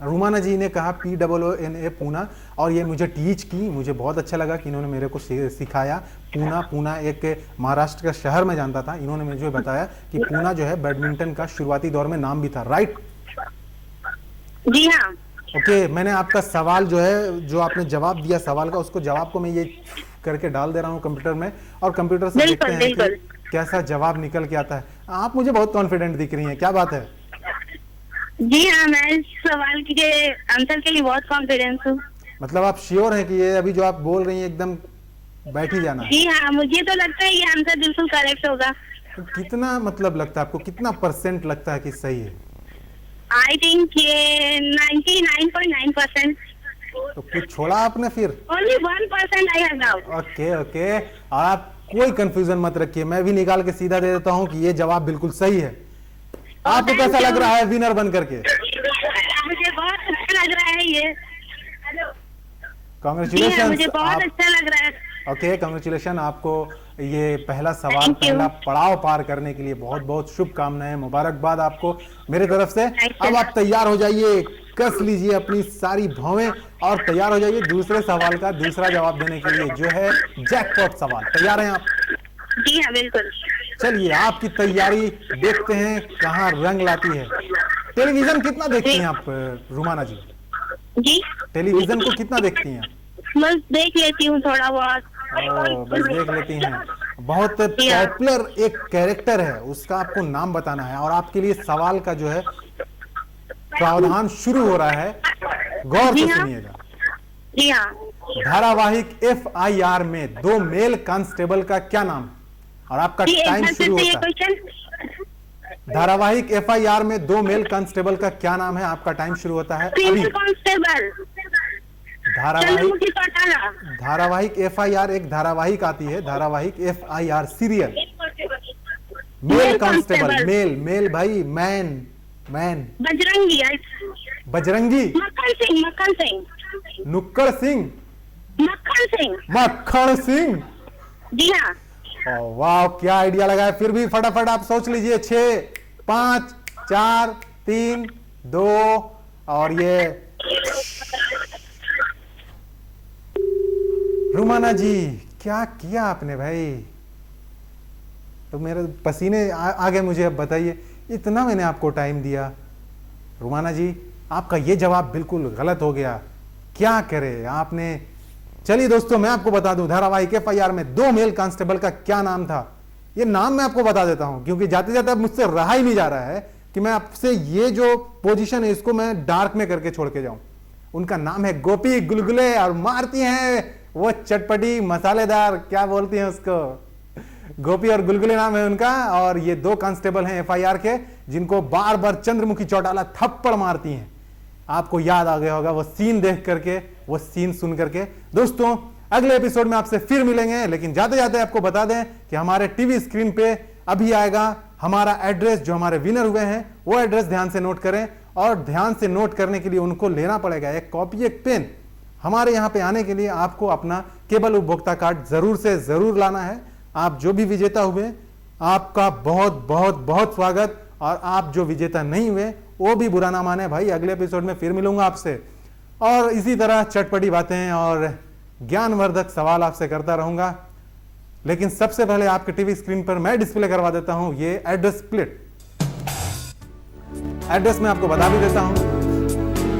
Rumana ji ने कहा POONA पूना और ये मुझे टीच की, मुझे बहुत अच्छा लगा कि इन्होंने मेरे को सिखाया। पूना एक महाराष्ट्र का शहर में जानता था, इन्होंने मुझे बताया कि पूना जो है बैडमिंटन का शुरुआती दौर में नाम भी था। राइट? जी हाँ। ओके, मैंने आपका सवाल जो है, जो आपने जवाब दिया सवाल का, उसको जवाब को मैं ये करके डाल दे रहा हूँ कंप्यूटर में और कंप्यूटर से देखते हैं कि कैसा जवाब निकल के आता है। आप मुझे बहुत कॉन्फिडेंट दिख रही हैं, क्या बात है? जी हाँ, मैं इस सवाल के आंसर के लिए बहुत कॉन्फिडेंस हूँ। मतलब आप श्योर हैं कि ये अभी जो आप बोल रही हैं एकदम बैठ ही जाना है? जी हाँ, मुझे तो लगता है ये आंसर बिल्कुल करेक्ट होगा। तो कितना मतलब लगता है आपको, कितना % लगता है कि सही है? आई थिंक ये 99.9%। तो कुछ छोड़ा आपने फिर? Only 1% I have now। Okay, आप कोई कंफ्यूजन मत रखिए, मैं भी निकाल के सीधा दे देता हूँ कि ये जवाब बिल्कुल सही है। आपको कैसा लग रहा है विनर बन करके? मुझे बहुत अच्छा लग रहा है ये। कांग्रेचुलेशन, मुझे बहुत अच्छा लग रहा है। ओके, कांग्रेचुलेशन, आपको ये पहला सवाल, पहला पड़ाव पार करने के लिए बहुत बहुत शुभकामनाएं, मुबारकबाद आपको मेरे तरफ से। अब आप तैयार हो जाइए, कस लीजिए अपनी सारी भौवें और तैयार हो जाइए दूसरे सवाल का दूसरा जवाब देने के लिए, जो है जैकपॉट सवाल। तैयार हैं आप? जी हाँ बिल्कुल। चलिए आपकी तैयारी देखते हैं कहाँ रंग लाती है। टेलीविजन कितना देखती हैं आप रुमाना जी? जी, टेलीविजन को कितना देखती हैं? बस देख लेती हूँ थोड़ा बहुत। बस देख लेती हैं। बहुत पॉपुलर एक कैरेक्टर है, उसका आपको नाम बताना है और आपके लिए सवाल का जो है प्रावधान शुरू हो रहा है, गौर से सुनिएगा। जी हाँ। धारावाहिक FIR में 2 मेल कांस्टेबल का क्या नाम? और आपका टाइम शुरू होता है। धारावाहिक FIR में 2 मेल कांस्टेबल का क्या नाम है? आपका टाइम शुरू होता है अभी। कांस्टेबल धारावाहिक FIR एक धारावाहिक आती है, धारावाहिक FIR serial. Male constable, male भाई, मैन बजरंगी नुक्कड़ सिंह मक्खन सिंह। जी हाँ। वाह, क्या आइडिया लगाया। फिर भी फटाफट आप सोच लीजिए। 6 5 4 3 2 और ये रुमाना जी, क्या किया आपने भाई? तो मेरे पसीने आ गए मुझे। अब बताइए, इतना मैंने आपको टाइम दिया। रुमाना जी, आपका ये जवाब बिल्कुल गलत हो गया। क्या करे आपने? चलिए दोस्तों, मैं आपको बता दूं धारावाहिक FIR में 2 मेल कांस्टेबल का क्या नाम था। ये नाम मैं आपको बता देता हूं, क्योंकि जाते जाते अब मुझसे रहा ही नहीं जा रहा है कि मैं आपसे ये जो पोजीशन है इसको मैं डार्क में करके छोड़ के जाऊं। उनका नाम है गोपी गुलगुले और मारती हैं वो चटपटी मसालेदार, क्या बोलती हैं उसको, गोपी और गुलगुले नाम है उनका। और ये 2 कांस्टेबल हैं FIR के, जिनको बार बार चंद्रमुखी चौटाला थप्पड़ मारती हैं। आपको याद आ गया होगा वो सीन देख करके, वो सीन सुन करके। दोस्तों, अगले एपिसोड में आपसे फिर मिलेंगे, लेकिन जाते जाते आपको बता दें कि हमारे टीवी स्क्रीन पे अभी आएगा हमारा एड्रेस। जो हमारे विनर हुए हैं वो एड्रेस ध्यान से नोट करें, और ध्यान से नोट करने के लिए उनको लेना पड़ेगा एक कॉपी, एक पेन। हमारे यहाँ पे आने के लिए आपको अपना केबल उपभोक्ता कार्ड जरूर से जरूर लाना है। आप जो भी विजेता हुए, आपका बहुत बहुत बहुत स्वागत। और आप जो विजेता नहीं हुए वो भी बुरा ना माने भाई। अगले एपिसोड में फिर मिलूंगा आपसे, और इसी तरह चटपटी बातें और ज्ञानवर्धक सवाल आपसे करता रहूंगा। लेकिन सबसे पहले आपके टीवी स्क्रीन पर मैं डिस्प्ले करवा देता हूं ये एड्रेस स्प्लिट। एड्रेस मैं आपको बता भी देता हूं।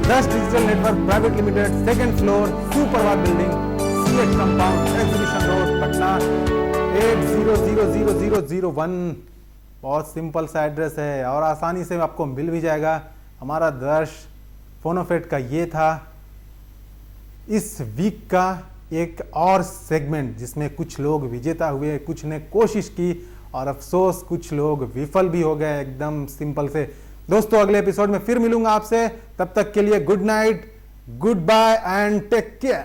Darsh digital network private limited, 2nd floor, सुपरवार building, CH compound, exhibition road, Patna 800001। बहुत सिंपल सा एड्रेस है और आसानी से आपको मिल भी जाएगा। हमारा दर्श फोनोफेट का ये था इस वीक का एक और सेगमेंट, जिसमें कुछ लोग विजेता हुए, कुछ ने कोशिश की, और अफसोस कुछ लोग विफल भी हो गए एकदम सिंपल से। दोस्तों, अगले एपिसोड में फिर मिलूंगा आपसे। तब तक के लिए good night, goodbye and take care.